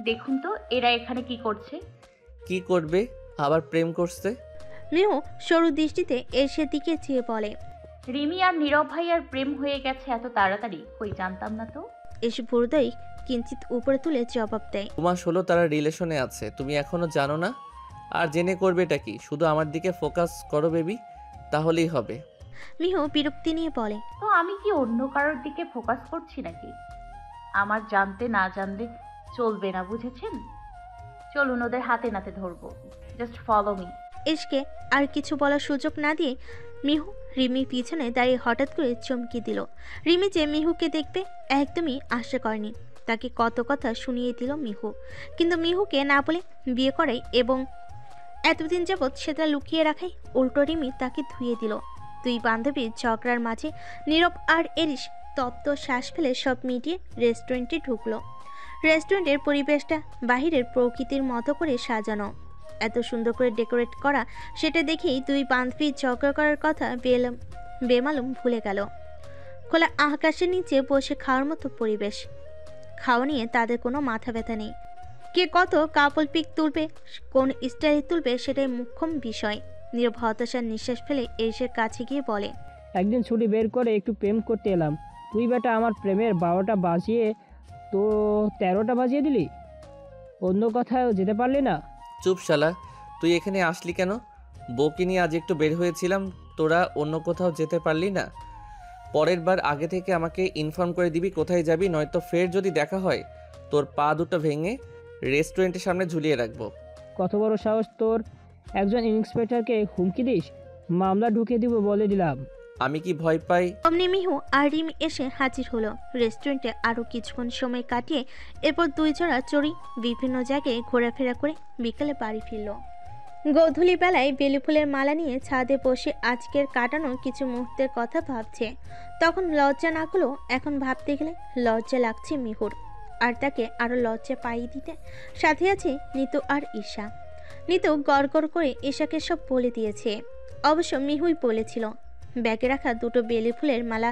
দেখুন তো এরা এখানে কি করছে। কি করবে? আবার প্রেম করছে? মিহু সরু দৃষ্টিতে এসের দিকে চেয়ে বলে। রিমি আর নীরব ভাইয়ার প্রেম হয়ে গেছে এত তাড়াতাড়ি, কই জানতাম না তো। এসে ভুরুদয় কিঞ্চিত উপরে তুলে জবাব দেয়। 2 মাস হলো তারা রিলেশনে আছে, তুমি এখনো জানো না? আর জেনে করবেটা কি? শুধু আমার দিকে ফোকাস করো বেবি, তাহলেই হবে। মিহু বিরক্তি নিয়ে বলে। তো আমি কি অন্য কারোর দিকে ফোকাস করছি নাকি? আমার জানতে না জানলে চলবে না, বুঝেছেন? চলুন ওদের হাতে নাতে ধরবো। Just follow me. এসকে আর কিছু বলার সুযোগ না দিয়ে মিহু রিমির পিছনে দাঁড়িয়ে হঠাৎ করে চমকে দিল। রিমি যে মিহুকে দেখবে একদমই আশা করেনি। তাকে কত কথা শুনিয়ে দিল মিহু, কিন্তু মিহুকে না বলে বিয়ে করাই এবং এতদিন যাবৎ সেটা লুকিয়ে রাখাই উল্টো রিমি তাকে ধুয়ে দিল। দুই বান্ধবীর ঝগড়ার মাঝে নীরব আর এরিস তপ্ত শ্বাস ফেলে সব মিটিয়ে রেস্টুরেন্টে ঢুকলো। রেস্টুরেন্টের পরিবেশটা বাহিরের প্রকৃতির মতো করে সাজানো, এত সুন্দর করে ডেকোরেট করা। সেটা দেখেই দুই বান্ধবী ঝগড়া করার কথা বেমালুম ভুলে গেল। খোলা আকাশের নিচে বসে খাওয়ার মতো পরিবেশ। খাওয়া নিয়ে তাদের কোনো মাথা ব্যথা নেই। কে কত কাপল পিক তুলবে, কোন স্টাইলে তুলবে, সেটাই মুখ্যম বিষয়। নীরব হতাশার নিঃশ্বাস ফেলে এসের কাছে গিয়ে বলে। একদিন ছুটি বের করে একটু প্রেম করতে এলাম, তুই বেটা আমার প্রেমের 12টা বাজিয়ে তো 13টা বাজিয়ে দিলি। অন্য কোথাও যেতে পারলি না? চুপ শালা, তুই এখানে আসলি কেন? বউকে নিয়ে আজ একটু বের হয়েছিলাম, তোরা অন্য কোথাও যেতে পারলি না? পরের বার আগে থেকে আমাকে ইনফর্ম করে দিবি কোথায় যাবি, নয়তো ফের যদি দেখা হয় তোর পা দুটো ভেঙে রেস্টুরেন্টের সামনে ঝুলিয়ে রাখবো। কত বড় সাহস তোর! একজন ইন্সপেক্টরকে হুমকি দিস? মামলা ঢুকিয়ে দিব বলে দিলাম। আমি কি ভয় পাই? অমনি মিহু আর রিমি এসে হাজির হলো। রেস্টুরেন্টে আরও কিছুক্ষণ সময় কাটিয়ে এরপর দুই জোড়া চড়ি বিভিন্ন জায়গায় ঘোরাফেরা করে বিকেলে বাড়ি ফিরল। গোধূলি বেলায় বেলি ফুলের মালা নিয়ে ছাদে বসে আজকের কাটানো কিছু মুহূর্তের কথা ভাবছে। তখন লজ্জা না হলেও এখন ভাবতে গেলে লজ্জা লাগছে মিহুর, আর তাকে আরও লজ্জা পাইয়ে দিতে সাথে আছে নিতু আর ঈশা। নিতু গড় করে ঈশাকে সব বলে দিয়েছে, অবশ্য মিহুই বলেছিল। ব্যাগে রাখা দুটো বেলি ফুলের মালা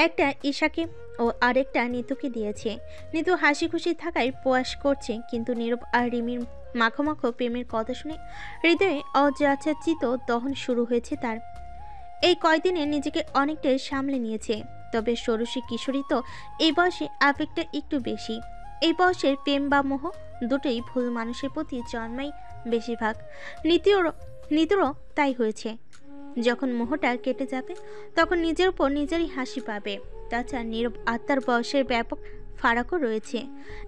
একটা ঈশাকে ও আরেকটা নিতুকে দিয়েছে। নিতু হাসি খুশি থাকায় প্রয়াস করছে, কিন্তু নীরব আর রিমির মাখো মাখো প্রেমের কথা শুনে হৃদয়ে অযাচিত দহন শুরু হয়েছে তার। এই কয়দিনে নিজেকে অনেকটাই সামলে নিয়েছে, তবে ষোড়শী কিশোরী তো এই বয়সে আবেগটা একটু বেশি। এই বয়সের প্রেম বা মোহ দুটোই ভুল মানুষের প্রতি জন্মাই বেশিরভাগ। নিতুরও তাই হয়েছে। যখন মোহটা কেটে যাবে তখন নিজের উপর নিজেরই হাসি পাবে। তাছাড়া নীরব আত্মার বয়সের ব্যাপক ফারাকও রয়েছে।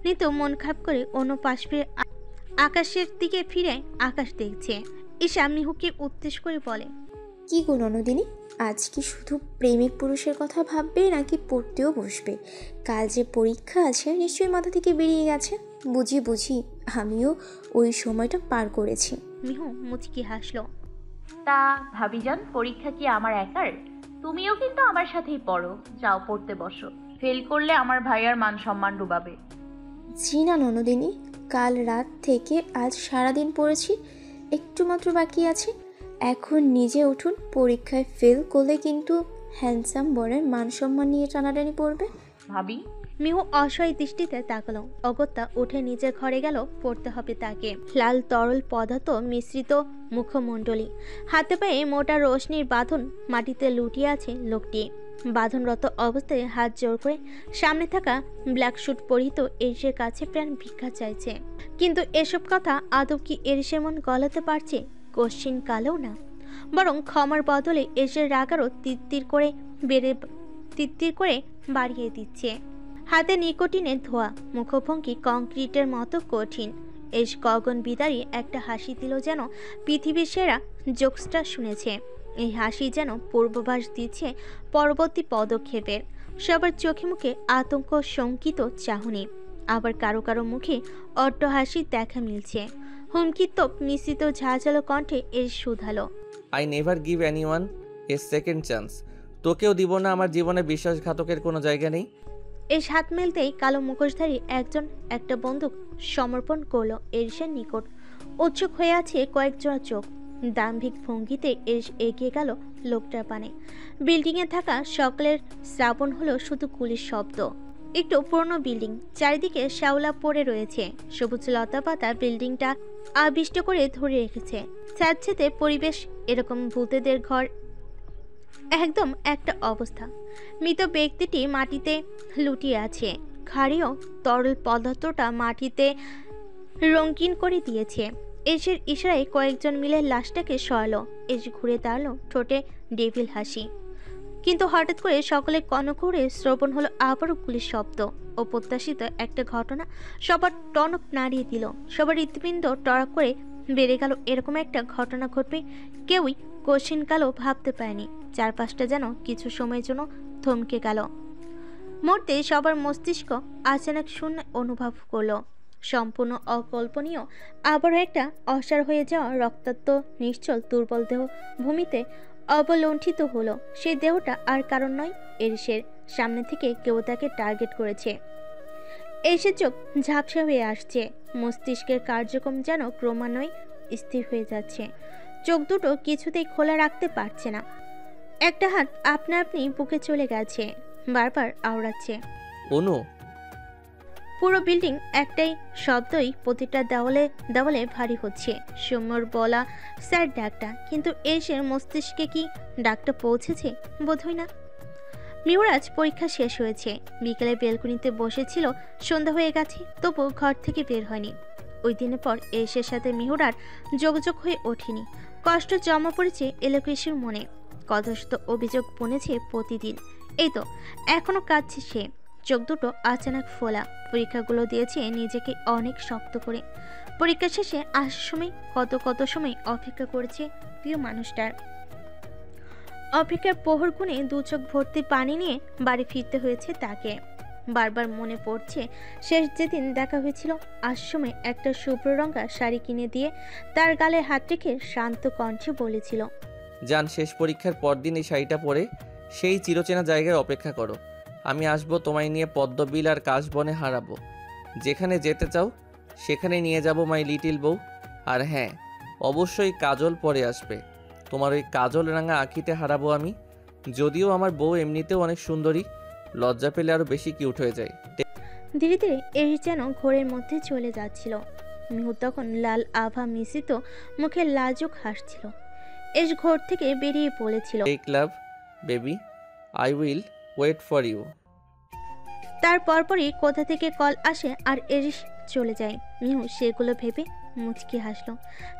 নিতু মন খারাপ করে অন্য পাশ ফিরে আকাশের দিকে ফিরে আকাশ দেখছে। ঈশা মিহুকে উদ্দেশ্য করে বলে। কি গো ননদিনী, আজ কি শুধু প্রেমিক পুরুষের কথা ভাববে নাকি পড়তেও বসবে? কাল যে পরীক্ষা আছে নিশ্চয়ই মাথা থেকে বেরিয়ে গেছে। বুঝি বুঝি আমিও ওই সময়টা পার করেছি। মিহু মুচকি হাসলো। তা ভাবিজান, পরীক্ষা কি আমার একার? তুমিও কিন্তু আমার সাথেই পড়ো। যাও পড়তে বসো, ফেল করলে আমার ভাইয়ার মান সম্মান ডুবাবে। জি না ননদিনী, কাল রাত থেকে আজ সারাদিন পড়েছি, একটু মাত্র বাকি আছে। এখন নিজে উঠুন, পরীক্ষায় ফেল করলে কিন্তু হ্যান্ডসাম বরের মান সম্মান নিয়ে টানাটানি পড়বে। ভাবি, মিহু অসহায় দৃষ্টিতে তাকালো। অগত্যা উঠে নিজের ঘরে গেল, পড়তে হবে তাকে। লাল তরল পদার্থ মিশ্রিত মুখমণ্ডলী, হাতে পায়ে মোটা রোশনির বাঁধন, মাটিতে লুটিয়ে আছে লোকটি। বাঁধনরত অবস্থায় হাত জোর করে সামনে থাকা ব্ল্যাক স্যুট পরিহিত এরিসের কাছে প্রাণ ভিক্ষা চাইছে। কিন্তু এসব কথা আদৌ কি এরিসের মন গলাতে পারছে? কোশ্চিন কালেও না, বরং ক্ষমার বদলে এসের রাগারও তিত্তির করে বাড়িয়ে দিচ্ছে। হাতে নিকোটিনের ধোয়া, মুখভঙ্গি কংক্রিটের মতো কঠিন। এস গগন বিদারী একটা হাসি দিল, যেন পৃথিবীর সেরা জোকসটা শুনেছে। এই হাসি যেন পূর্বাভাস দিচ্ছে পরবর্তী পদক্ষেপের। সবার চোখে মুখে আতঙ্ক শঙ্কিত চাহনি, আবার কারো কারো মুখে অট্ট হাসির দেখা মিলছে। হুমকিতপ মিশ্রিত ঝাঁঝালো কণ্ঠে এর শুধালো। I never give anyone a second chance. তোকেও দিব না, আমার জীবনে বিশ্বাসঘাতকের কোনো জায়গা নেই। এর হাত মেলতেই কালো মুখোশধারী একজন একটা বন্দুক সমর্পণ করলো এরিসের নিকট। উৎসুক হয়ে আছে কয়েক জোড়া চোখ। দাম্ভিক ভঙ্গিতে এরিস এগিয়ে গেল লোকটার পানে। বিল্ডিংয়ে থাকা সকলের শ্রাবণ হলো শুধু গুলির শব্দ। একটু পুরনো বিল্ডিং, চারিদিকে শ্যাওলা পড়ে রয়েছে, সবুজ লতা পাতা বিল্ডিংটা আবিষ্ট করে ধরে রেখেছে। স্যাঁতসেঁতে পরিবেশ, এরকম ভূতেদের ঘর একদম একটা অবস্থা। মৃত ব্যক্তিটি মাটিতে লুটিয়ে আছে, ঘাড়েও তরল পদার্থটা মাটিতে রঙিন করে দিয়েছে। এসের ইশারায় কয়েকজন মিলে লাশটাকে সরালো। এসে ঘুরে দাঁড়ালো, ঠোঁটে ডেভিল হাসি। কিন্তু হঠাৎ করে সকলে কনকরে শ্রবণ হলো আবারও গুলির শব্দ। অপ্রত্যাশিত একটা ঘটনা সবার টনক নাড়িয়ে দিল। সবার হৃৎপিণ্ড টড়াক করে বেড়ে গেল। এরকম একটা ঘটনা ঘটবে কেউই কঠিনকালও ভাবতে পারেনি। চারপাশটা যেন কিছু সময়ের জন্য থমকে গেল। মুহূর্তে সবার মস্তিষ্ক আচানক শূন্য অনুভব করলো। সম্পূর্ণ অকল্পনীয় আবারও একটা অসাড় হয়ে যাওয়া রক্তাক্ত নিশ্চল দুর্বল দেহ ভূমিতে অবলুণ্ঠিত হলো। সেই দেহটা আর কারণ নয়, এরিসের। সামনে থেকে কেউ তাকে টার্গেট করেছে। এরিসের চোখ ঝাপসা হয়ে আসছে, মস্তিষ্কের কার্যক্রম যেন ক্রমান্বয়ে স্থির হয়ে যাচ্ছে। চোখ দুটো কিছুতেই খোলা রাখতে পারছে না। একটা হাত আপনা আপনি বুকে চলে গেছে, বারবার আওড়াচ্ছে। অনু। পুরো বিল্ডিং একটাই শব্দই প্রতিটা দেওয়ালে দেওয়ালে ভারী হচ্ছে। সৌম্যর বলা স্যার ডাকটা, কিন্তু এসের মস্তিষ্কে কি ডাকটা পৌঁছেছে? বোধহয় না। মিউরাজ পরীক্ষা শেষ হয়েছে, বিকেলে বেলকুনিতে বসেছিল। সন্ধ্যা হয়ে গেছে, তবু ঘর থেকে বের হয়নি। ওই দিনের পর এসের সাথে মিহুরার যোগাযোগ হয়ে ওঠেনি। কষ্ট জমা পড়েছে এলোকেশের মনে, কথাশত অভিযোগ বনেছে প্রতিদিন। এই তো এখনো কাঁদছে সে, চোখ দুটো আচানক ফোলা। পরীক্ষাগুলো দিয়েছে নিজেকে অনেক শক্ত করে। পরীক্ষা শেষে আসার সময় কত সময় অপেক্ষা করেছে প্রিয় মানুষটার। অপেক্ষার প্রহর গুণে দু চোখ ভর্তি পানি নিয়ে বাড়ি ফিরতে হয়েছে তাকে। বারবার মনে পড়ছে শেষ যেদিন দেখা হয়েছিল। আসার সময় একটা শুভ্র রঙা শাড়ি কিনে দিয়ে তার গালে হাত রেখে শান্ত কণ্ঠে বলেছিল, যান, শেষ পরীক্ষার পরদিন এই শাড়িটা পরে সেই চিরচেনা জায়গায় অপেক্ষা করো। আমি আসবো তোমায় নিয়ে পদ্মবিল আর কাশবনে হারাবো। যেখানে যেতে চাও সেখানে নিয়ে যাব মাই লিটিল বউ। আর হ্যাঁ, অবশ্যই কাজল পরে আসবে। তোমার ওই কাজল রাঙা আঁখিতে হারাবো আমি। যদিও আমার বউ এমনিতেও অনেক সুন্দরী, লজ্জা পেলে আরও বেশি কিউট হয়ে যায়। ধীরে ধীরে এর যেন ঘোরের মধ্যে চলে যাচ্ছিল। মিহু তখন লাল আভা মিশ্রিত মুখে লাজুক হাসছিল। এস ঘোর থেকে বেরিয়ে বলেছিল, take love baby, I will wait for you. তার পরপরই কোথা থেকে কল আসে আর এরিস চলে যায়। মিহু সেগুলো ভেবে মুচকি হাসলো।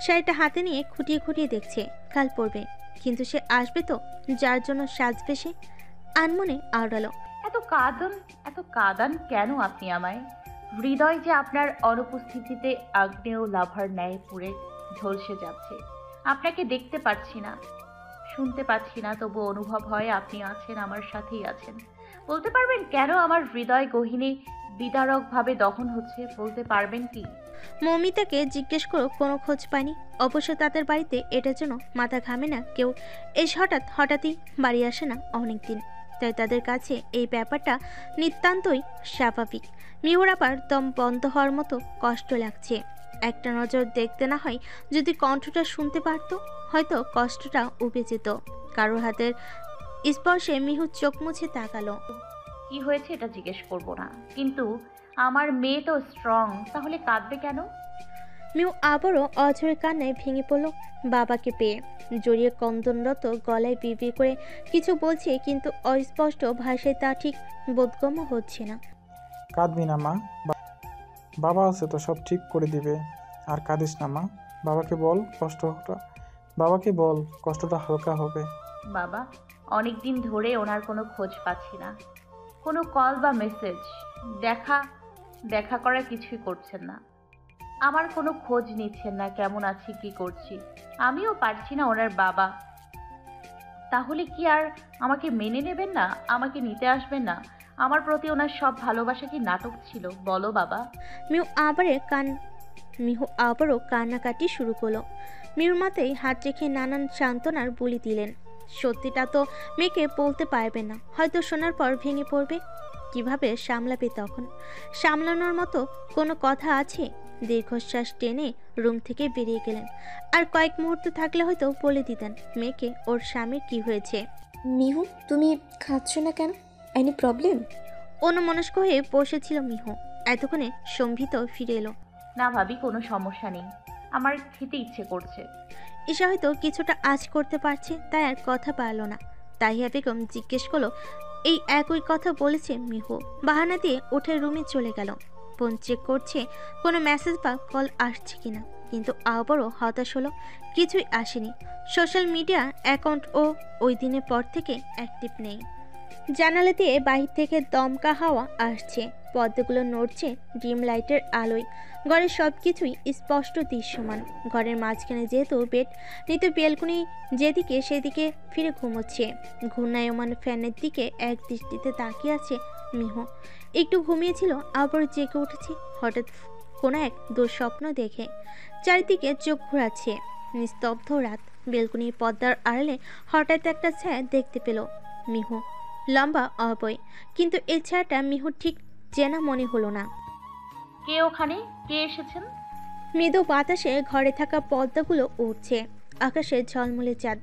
শাড়িটা হাতে নিয়ে খুঁটিয়ে খুঁটিয়ে দেখছে, কাল পরবে। কিন্তু সে আসবে তো, যার জন্য সাজবে সে। আনমনে আওড়ালো, এত কাঁদান কেন আপনি আমায়? হৃদয় যে আপনার অনুপস্থিতিতে আগ্নেয় লাভার ন্যায় পুড়ে ঝলসে যাচ্ছে। আপনাকে দেখতে পাচ্ছি না, শুনতে পাচ্ছি না, তবু অনুভব হয় আপনি আছেন, আমার সাথেই আছেন। বলতে পারবেন কেন আমার হৃদয় গহীনে বিদারকভাবে দহন হচ্ছে? বলতে পারবেন কি? মৌমিতাকে জিজ্ঞেস করো, কোনো খোঁজ পায়নি। অবশ্য তাদের বাড়িতে এটার জন্য মাথা ঘামে না কেউ। এস হঠাৎই বাড়ি আসে না অনেকদিন, তাই তাদের কাছে এই ব্যাপারটা নিতান্তই স্বাভাবিক। মিহুর আবার দম বন্ধ হওয়ার মতো কষ্ট লাগছে। একটা নজর দেখতে না হয়, যদি কণ্ঠটা শুনতে পারতো হয়তো কষ্টটা উবে যেত। কারোর হাতের স্পর্শে মিহু চোখ মুছে তাকালো। কি হয়েছে এটা জিজ্ঞেস করব না, কিন্তু আমার মেয়ে তো স্ট্রং, তাহলে কাঁদবে কেন? মিহু আবারও অঝরে কান্নায় ভেঙে পড়ল। বাবাকে পেয়ে জড়িয়ে কন্দনরত গলায় বিড়বিড় করে কিছু বলছে, কিন্তু অস্পষ্ট ভাষায় তা ঠিক বোধগম্য হচ্ছে না। কাঁদবি না মা, বাবা আছে তো, সব ঠিক করে দিবে। আর কাঁদিস না মা, বাবাকে বল কষ্টটা হালকা হবে। বাবা, অনেক দিন ধরে ওনার কোনো খোঁজ পাচ্ছি না, কোনো কল বা মেসেজ, দেখা করার কিছুই করছেন না। আমার কোনো খোঁজ নিচ্ছেন না, কেমন আছি, কি করছি। আমিও পারছি না ওনার বাবা। তাহলে কি আর আমাকে মেনে নেবেন না? আমাকে নিতে আসবেন না? আমার প্রতি ওনার সব ভালোবাসা কি নাটক ছিল? বলো বাবা। মিহু আবারও কান্নাকাটি শুরু করলো। মিহুর মাথায় হাত রেখে নানান সান্ত্বনার বুলি দিলেন। সত্যিটা তো মেয়েকে বলতে পারবে না, হয়তো শোনার পর ভেঙে পড়বে। কিভাবে সামলাবে তখন? সামলানোর মতো কোনো কথা আছে? দীর্ঘশ্বাস টেনে রুম থেকে বেরিয়ে গেলেন। আর কয়েক মুহূর্ত থাকলে হয়তো বলে দিতেন মেয়েকে ওর স্বামীর কি হয়েছে। মিহু, তুমি খাচ্ছ না কেন? Any problem? অন্যমনস্ক হয়ে বসেছিল মিহু। এতক্ষণে সম্ভিত ফিরে এলো। না ভাবি, কোনো সমস্যা নেই, আমার খেতে ইচ্ছে করছে। ঈশা হয়তো কিছুটা আঁচ করতে পারছে, তাই আর কথা পারল না। তাহিয়া বেগম জিজ্ঞেস করলো, এই একই কথা বলেছে মিহু। বাহানা দিয়ে উঠে রুমে চলে গেল। ফোন চেক করছে কোনো মেসেজ বা কল আসছে কিনা, কিন্তু আবারও হতাশ হলো, কিছুই আসেনি। সোশ্যাল মিডিয়া অ্যাকাউন্টও ওই দিনের পর থেকে অ্যাক্টিভ নেই। জানালা দিয়ে বাহির থেকে দমকা হাওয়া আসছে, পর্দাগুলো নড়ছে ডিম লাইটের আলোয়। ঘরের সব কিছুই স্পষ্ট দৃশ্যমান। ঘরের মাঝখানে যেহেতু বেড, নিতু বেলকুনি যেদিকে সেদিকে ফিরে ঘুমোচ্ছে। ঘূর্ণায়মান ফ্যানের দিকে এক দৃষ্টিতে তাকিয়ে আছে মিহু। একটু ঘুমিয়েছিল, আবার জেগে উঠেছে হঠাৎ কোনো এক দুঃস্বপ্ন দেখে। চারিদিকে চোখ ঘোরাচ্ছে। নিস্তব্ধ রাত। বেলকুনির পর্দার আড়ালে হঠাৎ একটা ছায়া দেখতে পেল মিহু। লম্বা অবয়, কিন্তু এই ছায়াটা মিহুর ঠিক চেনা মনে হলো না। কে ওখানে? কে এসেছেন? মৃদু বাতাসে ঘরে থাকা পর্দাগুলো উঠছে। আকাশে ঝলমলে চাঁদ।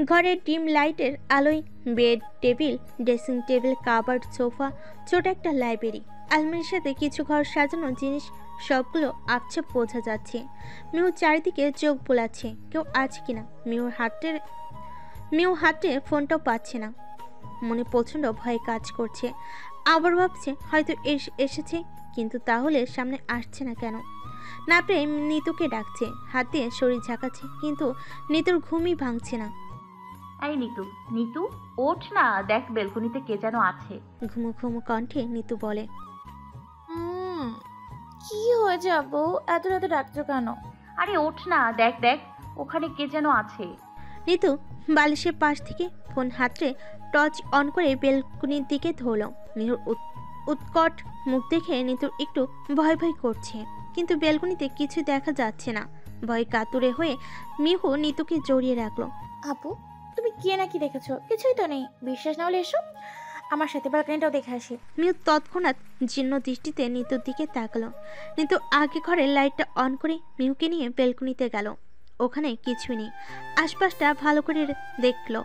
ঘরের ডিম লাইটের আলোয় bed, table, dressing table, covered, sofa, ছোট একটা লাইব্রেরি, আলমারির সাথে কিছু ঘর সাজানো জিনিস, সবগুলো আবছা বোঝা যাচ্ছে। মিহু চারিদিকে চোখ বোলাচ্ছে, কেউ আছে কিনা। মিহু হাতে ফোনটাও পাচ্ছে না। মনে প্রচণ্ড ভয় কাজ করছে। আবার ভাবছে হয়তো এসেছে, কিন্তু তাহলে সামনে আসছে না কেন। না পেয়ে নিতুকে ডাকছে, হাত দিয়ে শরীর ঝাঁকাচ্ছে, কিন্তু নিতুর ঘুমই ভাঙছে না। এই নিতু, নিতু ওঠ না, দেখ বেলকনিতে কে যেন আছে। ঘুমো ঘুমো কণ্ঠে নিতু বলে, কি হয়েছে আপু, এত রাতে ডাকছো কেন? আরে ওঠ না, দেখ দেখ ওখানে কে যেন আছে। নিতু বালিশের পাশ থেকে ফোন হাতে টর্চ অন করে বেলকনির দিকে ধরল। মিহুর উৎকট মুখ দেখে নিতুর একটু ভয় ভয় করছে, কিন্তু বেলকনিতে কিছু দেখা যাচ্ছে না। ভয় কাতুরে হয়ে মিহু নিতুকে জড়িয়ে রাখলো। আপু, তুমি কে নাকি দেখেছো? কিছুই তো নেই। বিশ্বাস না হলে এসো, আমার সাথে ব্যালকনিটাও দেখে আসি। মিহু তৎক্ষণাৎ জীর্ণ দৃষ্টিতে নিতুর দিকে তাকালো। নিতু আগে ঘরের লাইটটা অন করে মিহুকে নিয়ে বেলকনিতে গেল। ওখানে কিছুই নেই। আশপাশটা ভালো করে দেখলো।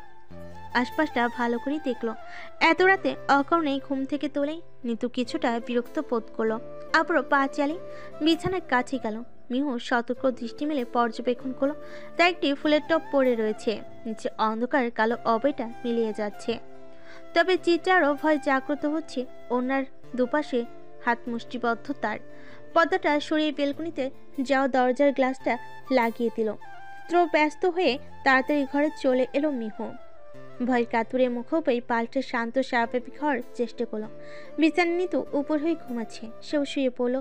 এত রাতে অকারণেই ঘুম থেকে তোলে নিতু কিছুটা বিরক্ত বোধ করলো। আবারও পা চালে বিছানার কাছে গেল। মিহু সতর্ক দৃষ্টি মেলে পর্যবেক্ষণ করলো, তা একটি ফুলের টপ পড়ে রয়েছে। নিচে অন্ধকার কালো অবয়টা মিলিয়ে যাচ্ছে। তবে চিত্রারও ভয় জাগ্রত হচ্ছে। ওনার দুপাশে হাত মুষ্টিবদ্ধ তার। পর্দাটা সরিয়ে বেলকনিতে যাওয়া দরজার গ্লাসটা লাগিয়ে দিল। ব্যস্ত হয়ে তাড়াতাড়ি ঘরে চলে এলো মিহু। ভয় কাতুরে মুখোপেই পাল্টে শান্ত স্বাভাবিক হওয়ার চেষ্টা করলো। বিছানা নিতু উপর হয়ে ঘুমাচ্ছে, সেও শুয়ে পড়লো।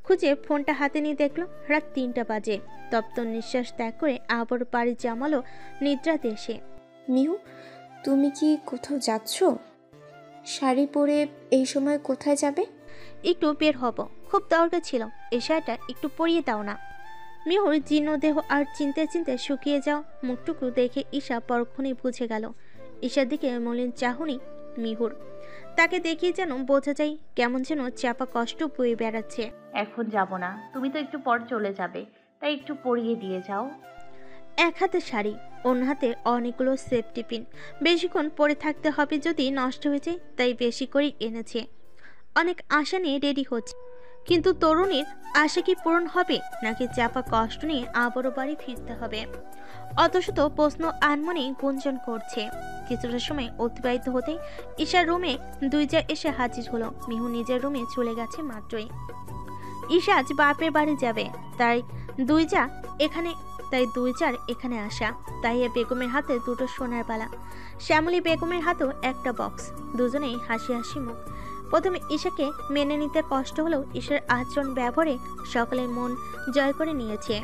খুঁজে ফোনটা হাতে নিয়ে দেখলো রাত 3টা বাজে। তপ্ত নিঃশ্বাস ত্যাগ করে আবার বাড়ি জামালো নিদ্রা দেশে। মিহু, তুমি কি কোথাও যাচ্ছ? শাড়ি পরে এই সময় কোথায় যাবে? একটু বের হব, খুব দরকার ছিল। এই শাড়িটা একটু পরিয়ে দাও না। মিহুর জীর্ণ দেহ আর চিনতে চিনতে শুকিয়ে যাওয়া মুখটুকু দেখে ঈশা পরক্ষণেই বুঝে গেল। ঈশার দিকে মলিন চাহনি মিহুর। তাকে দেখে যেন বোঝা যায় কেমন যেন চাপা কষ্ট বয়ে বেড়াচ্ছে। এখন যাব না, তুমি তো একটু পর চলে যাবে, তাই একটু পরিয়ে দিয়ে যাও। এক হাতে শাড়ি, অন্য হাতে অনেকগুলো সেফটি পিন। বেশিক্ষণ পরে থাকতে হবে যদি নষ্ট হয়ে যায়, তাই বেশি করেই এনেছে। অনেক আশা নিয়ে রেডি হচ্ছে, কিন্তু তরুণীর আশা কি পূরণ হবে, নাকি চাপা কষ্ট নিয়ে আবারও বাড়ি ফিরতে হবে? অতশত প্রশ্ন আনমনে গুঞ্জন করছে। কিছুটা সময় অতিবাহিত হতেই ঈশার রুমে দুইজা এসে হাজির হলো। মিহু নিজের রুমে চলে গেছে মাত্রই। ঈশা আজ বাপের বাড়ি যাবে, তাই দুইজার এখানে আসা। তাহিয়া বেগমের হাতে দুটো সোনার বালা, শ্যামলী বেগমের হাতেও একটা বক্স। দুজনেই হাসি হাসি মুখ। প্রথমে ঈশাকে মেনে নিতে কষ্ট হলেও ঈশার আচরণ ব্যবহারে সকলের মন জয় করে নিয়েছে।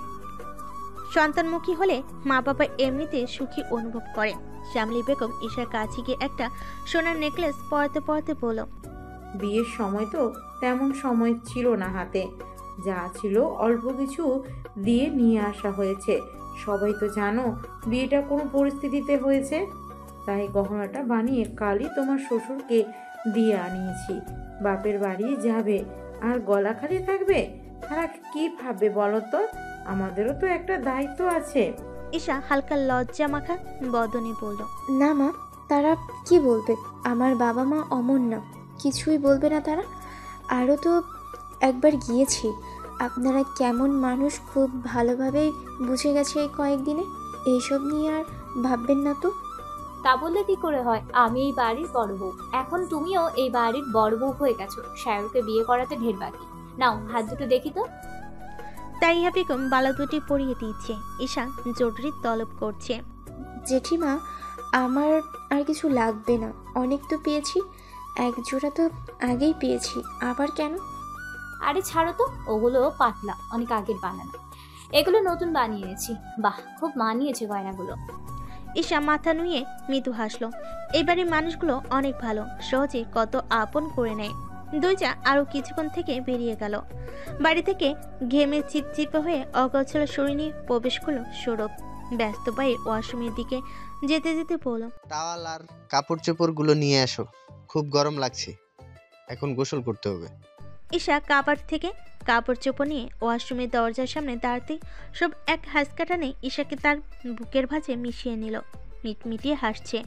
সন্তানমুখী হলে মা বাবা এমনিতে সুখী অনুভব করে। শ্যামলী বেগম ঈশার কাছে গিয়ে একটা সোনার নেকলেস পরাতে পরাতে বলল, বিয়ের সময় তো তেমন সময় ছিল না হাতে, যা ছিল অল্প কিছু দিয়ে নিয়ে আসা হয়েছে। সবাই তো জানো বিয়েটা কোনো পরিস্থিতিতে হয়েছে, তাই গহনাটা বানিয়ে কালই তোমার শ্বশুরকে দিয়ে আনিয়েছি। বাপের বাড়ি যাবে আর গলা খালি থাকবে, তারা কি ভাববে বলো তো? আমাদেরও তো একটা দায়িত্ব আছে। ঈশা হালকা লজ্জা মাখা বদনে বলল, না মা, তারা কি বলবে? আমার বাবা মা অমর না, কিছুই বলবে না তারা? আরও তো একবার গিয়েছি। আপনারা কেমন মানুষ খুব ভালোভাবেই বুঝে গেছে এই কয়েকদিনে। এইসব নিয়ে আর ভাববেন না তো। তা বললে কি করে হয়? আমি এই বাড়ির বড় বউ, এখন তুমিও এই বাড়ির বড় বউ হয়ে গেছো। শায়রকে বিয়ে করাতে ঢের বাকি। নাও হাত দুটো দেখি তো। তারিয়া বেগম বালা দুটি পরিয়ে দিচ্ছে। ঈশা জরুরি তলব করছে। জেঠিমা, আমার আর কিছু লাগবে না, অনেক তো পেয়েছি। এক জোড়া তো আগেই পেয়েছি, আবার কেন? আরে ছাড়ো তো, ওগুলো পাতলা, অনেক আগের বানানো। এগুলো নতুন বানিয়েছি। বাহ, খুব মানিয়েছে গয়নাগুলো। ঈশা মাথা নুয়ে মৃদু হাসলো। এবারে মানুষগুলো অনেক ভালো, সহজে কত আপন করে নেয়। দুইটা আরো কিছুক্ষণ থেকে বেরিয়ে গেল। বাড়ি থেকে ঘেমে চিপচিপে হয়ে অগোছালো শরীর নিয়ে প্রবেশ করলো সৌরভ। ব্যস্ত পায়ে ওয়াশরুমের দিকে যেতে যেতে বলল, টাওয়াল আর কাপড় চোপড়গুলো নিয়ে আসো, খুব গরম লাগছে, এখন গোসল করতে হবে। ঈশা কাপড় থেকে কাপড় চোপড় নিয়ে ওয়াশরুমের দরজার সামনে দাঁড়াতেই সব এক হাসকা টানে ঈশাকে তার বুকের ভাঁজে মিশিয়ে নিল। মিটমিটিয়ে হাসছে।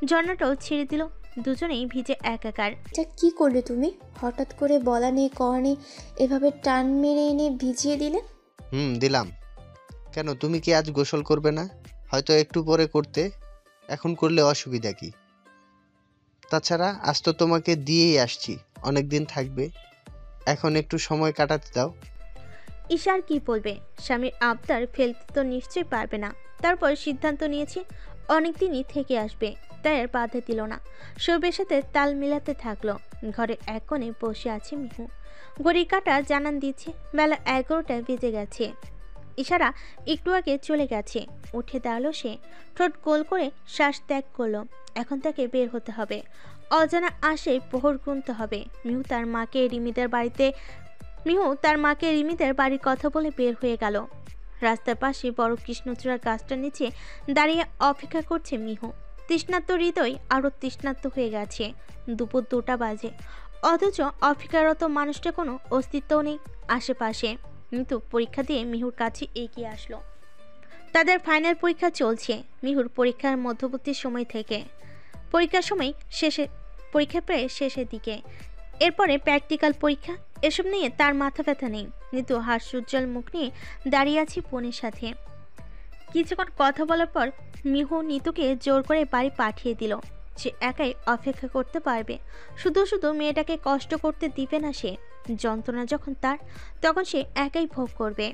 ঝর্ণাটাও ছেড়ে দিল। দুজনেই ভিজে একাকার। এটা কি করলে তুমি? হঠাৎ করে বলা নেই কওয়া নেই এভাবে টান মেরে এনে ভিজিয়ে দিলে। দিলাম। কেন, তুমি কি আজ গোসল করবে না? হয়তো একটু পরে করতে, এখন করলে অসুবিধা কি? তাছাড়া আজ তো তোমাকে দিয়েই আসছি, অনেক দিন থাকবে, এখন একটু সময় কাটাতে দাও। ঈশার কি বলবে? স্বামীর আবদার ফেলতে তো নিশ্চয়ই পারবে না। তারপর সিদ্ধান্ত নিয়েছে অনেকদিনই থেকে আসবে, তাই আর বাধা দিল না। সৌরভের সাথে তাল মিলাতে থাকলো। ঘরে এক কোণে বসে আছে মিহু। ঘড়ির কাঁটা জানান দিচ্ছে বেলা 11টা বেজে গেছে। ইশারা একটু আগে চলে গেছে। উঠে দাঁড়ালো সে, ঠোঁট গোল করে শ্বাস ত্যাগ করলো। এখন তাকে বের হতে হবে। অজানা আসে প্রহর গুনতে হবে। মিহু তার মাকে রিমিদের বাড়ির কথা বলে বের হয়ে গেল। রাস্তার পাশে বড় কৃষ্ণচূড়ার গাছটার নিচে দাঁড়িয়ে অপেক্ষা করছে মিহু। তৃষ্ণার্ত হৃদয় আরও তৃষ্ণার্ত হয়ে গেছে। দুপুর 2টা বাজে, অথচ অপেক্ষারত মানুষটা কোনো অস্তিত্বও নেই আশেপাশে। কিন্তু পরীক্ষা দিয়ে মিহুর কাছে এগিয়ে আসলো। তাদের ফাইনাল পরীক্ষা চলছে। মিহুর পরীক্ষার মধ্যবর্তী সময় থেকে পরীক্ষার সময় পরীক্ষা প্রায় শেষের দিকে। এরপরে প্র্যাকটিক্যাল পরীক্ষা। এসব নিয়ে তার মাথা ব্যথা নেই। কিন্তু হাস্যোজ্জ্বল মুখ নিয়ে দাঁড়িয়ে আছে বোনের সাথে। কিছুক্ষণ কথা বলার পর মিহু নিতুকে জোর করে বাড়ি পাঠিয়ে দিল। সে একাই অপেক্ষা করতে পারবে। শুধু শুধু মেয়েটাকে কষ্ট করতে দিবে না সে। যন্ত্রণা যখন তার, তখন সে একাই ভোগ করবে।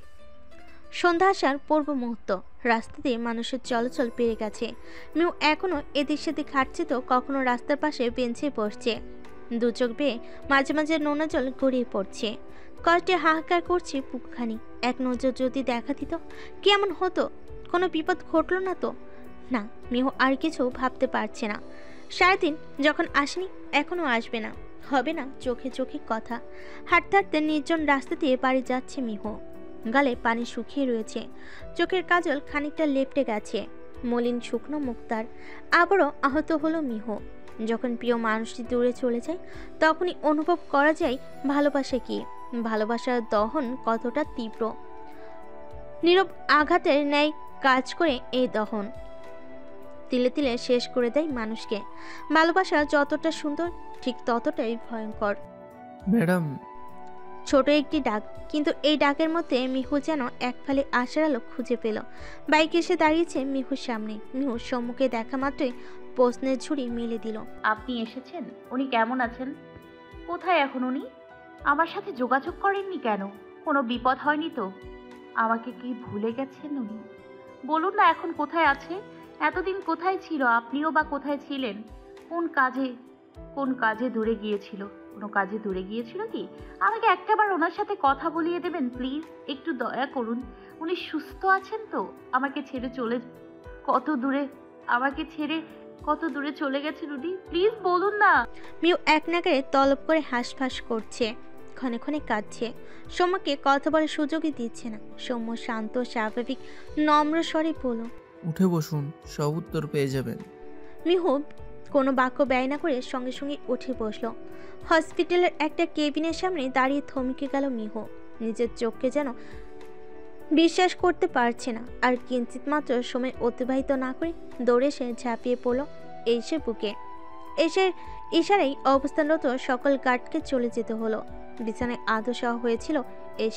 সন্ধ্যা আসার পূর্ব মুহূর্ত। রাস্তা দিয়ে মানুষের চলাচল বেড়ে গেছে। মিহু এখনো এদিক সেদিক হাঁটছে তো কখনো রাস্তার পাশে বেঞ্চে বসছে। দু চোখ বেয়ে মাঝে মাঝে নোনা জল গড়িয়ে পড়ছে। কষ্টে হাহাকার করছে বুকখানি। এক নজর যদি দেখা দিত কেমন হতো? কোনো বিপদ ঘটল না তো? না, মিহু আর কিছু ভাবতে পারছে না। সারাদিন যখন আসেনি, এখনো আসবে না, হবে না চোখে চোখে কথা। হাঁটতে হাঁটতে নির্জন রাস্তা দিয়ে বাড়ি যাচ্ছে মিহু। গালে পানি শুকিয়ে রয়েছে। চোখের কাজল খানিকটা লেপটে গেছে। মলিন শুকনো মুখ তার। আবারও আহত হলো মিহু। যখন প্রিয় মানুষটি দূরে চলে যায়, তখনই অনুভব করা যায় ভালোবাসা কি, ভালোবাসার দহন কতটা তীব্র। নীরব আঘাতের ন্যায় কাজ করে এই দহন। তিলে তিলে শেষ করে দেয় মানুষকে। ভালোবাসা যতটা সুন্দর, ঠিক ততটাই ভয়ঙ্কর। ম্যাডাম। ছোট একটি ডাক, কিন্তু এই ডাকের মধ্যে মিহু যেন এক ফালি আশার আলো খুঁজে পেল। বাইক এসে দাঁড়িয়েছে মিহুর সামনে। মিহু সম্মুখে দেখা মাত্রই প্রশ্নের ঝুড়ি মেলে দিল। আপনি এসেছেন? উনি কেমন আছেন? কোথায় এখন উনি? আমার সাথে যোগাযোগ করেননি কেন? কোনো বিপদ হয়নি তো? আমাকে কি ভুলে গেছেন উনি? বলুন না এখন কোথায় আছে? এতদিন কোথায় ছিল? আপনিও বা কোথায় ছিলেন? কোন কাজে দূরে গিয়েছিল? কোনো কাজে দূরে গিয়েছিল কি? আমাকে একটাবার ওনার সাথে কথা বলিয়ে দেবেন প্লিজ, একটু দয়া করুন। উনি সুস্থ আছেন তো? আমাকে ছেড়ে কত দূরে চলে গেছেন উনি? প্লিজ বলুন না। মিহু এক নাগারে তলব করে হাঁসফাঁস করছে, ক্ষণে ক্ষণে কাঁদছে। সৌম্যকে কথা বলার সুযোগই দিচ্ছে না। সৌম্য শান্ত স্বাভাবিক নম্র স্বরে বলল, উঠে বসুন, সব উত্তর পেয়ে যাবেন। মিহু কোনো বাক্য ব্যয় না করে সঙ্গে সঙ্গে উঠে বসল। হসপিটালের একটা কেবিনের সামনে দাঁড়িয়ে থমকে গেল মিহু। নিজের চোখকে যেন বিশ্বাস করতে পারছে না। আর কিঞ্চিত মাত্র সময় অতিবাহিত না করে দৌড়ে সে ঝাঁপিয়ে পড়ল এই সে বুকে। এসে ইশারায় অবস্থানরত সকল গার্ডকে চলে যেতে হলো। বিছানায় আদর সহ হয়েছিল এস।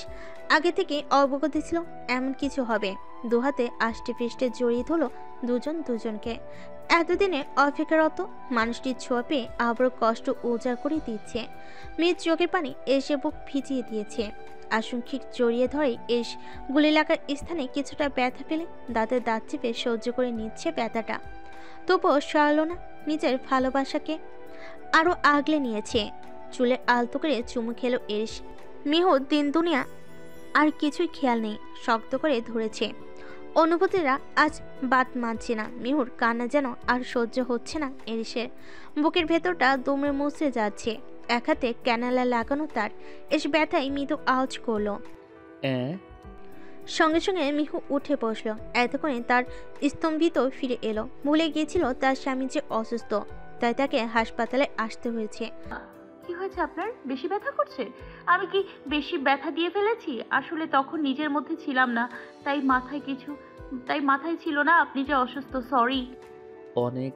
আগে থেকে অবগত ছিল এমন কিছু হবে। দুহাতে আষ্টে ফিষ্টে জড়িয়ে ধরল দুজন দুজনকে। এতদিনে অপেক্ষারত মানুষটির ছোঁয়া পেয়ে আবারও কষ্ট উজাড় করে দিচ্ছে। মেয়ের চোখের পানি এসে বুক ভিজিয়ে দিয়েছে। আশঙ্কিক জড়িয়ে ধরে এস গুলি লাগার স্থানে কিছুটা ব্যথা পেলে দাঁতের দাঁত চেপে সহ্য করে নিচ্ছে ব্যথাটা। তবুও সরাল না নিজের ভালোবাসাকে, আরও আগলে নিয়েছে। চুলে আলতো করে চুমু খেলো এস। মিহু দিন দুনিয়া আর কিছুই খেয়াল নেই, শক্ত করে ধরেছে। অনুভূতিরা আজ বাদ মানছে না। মিহুর কান্না যেন আর সহ্য হচ্ছে না এরিসের। বুকের ভেতরটা দুমড়ে মুচড়ে যাচ্ছে। এক হাতে ক্যানালা লাগানো তার। এস ব্যথায় মৃদু আওয়াজ করলো। সঙ্গে সঙ্গে মিহু উঠে বসলো। এতক্ষণে তার স্তম্ভিত ফিরে এলো। ভুলে গিয়েছিল তার স্বামী যে অসুস্থ, তাই তাকে হাসপাতালে আসতে হয়েছে। কি হয়েছে আপনার? বেশি ব্যথা করছে? আমি কি বেশি ব্যথা দিয়ে ফেলেছি? আসলে তখন নিজের মধ্যে ছিলাম না, তাই মাথায় ছিল না আপনি যে অসুস্থ। সরি। অনেক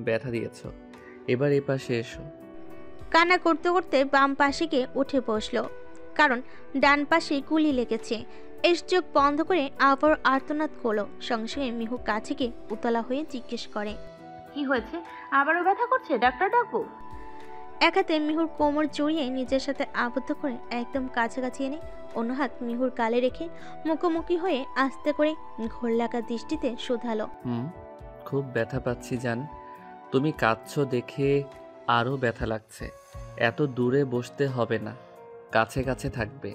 ব্যথা দিয়েছ, এবার এ পাশে এসো। কান্না করতে করতে বাম পাশে গিয়ে উঠে বসলো, কারণ ডান পাশে গুলি লেগেছে। এস চোখ বন্ধ করে আবার আর্তনাদ করলো। সঙ্গে সঙ্গে মিহু কাছে গিয়ে উতলা হয়ে জিজ্ঞেস করে, কি হয়েছে? আবারও ব্যথা করছে? ডাক্তার ডাকবো? এক হাতে মিহুর কোমর জড়িয়ে নিজের সাথে আবদ্ধ করে একদম কাছাকাছি এনে অন্য হাত মিহুর গালে রেখে মুখোমুখি হয়ে আস্তে করে ঘোর লাগা দৃষ্টিতে শুধালো। খুব ব্যথা পাচ্ছি জান। তুমি কাঁদছো দেখে আরও ব্যথা লাগছে। এত দূরে বসতে হবে না, কাছে কাছে থাকবে।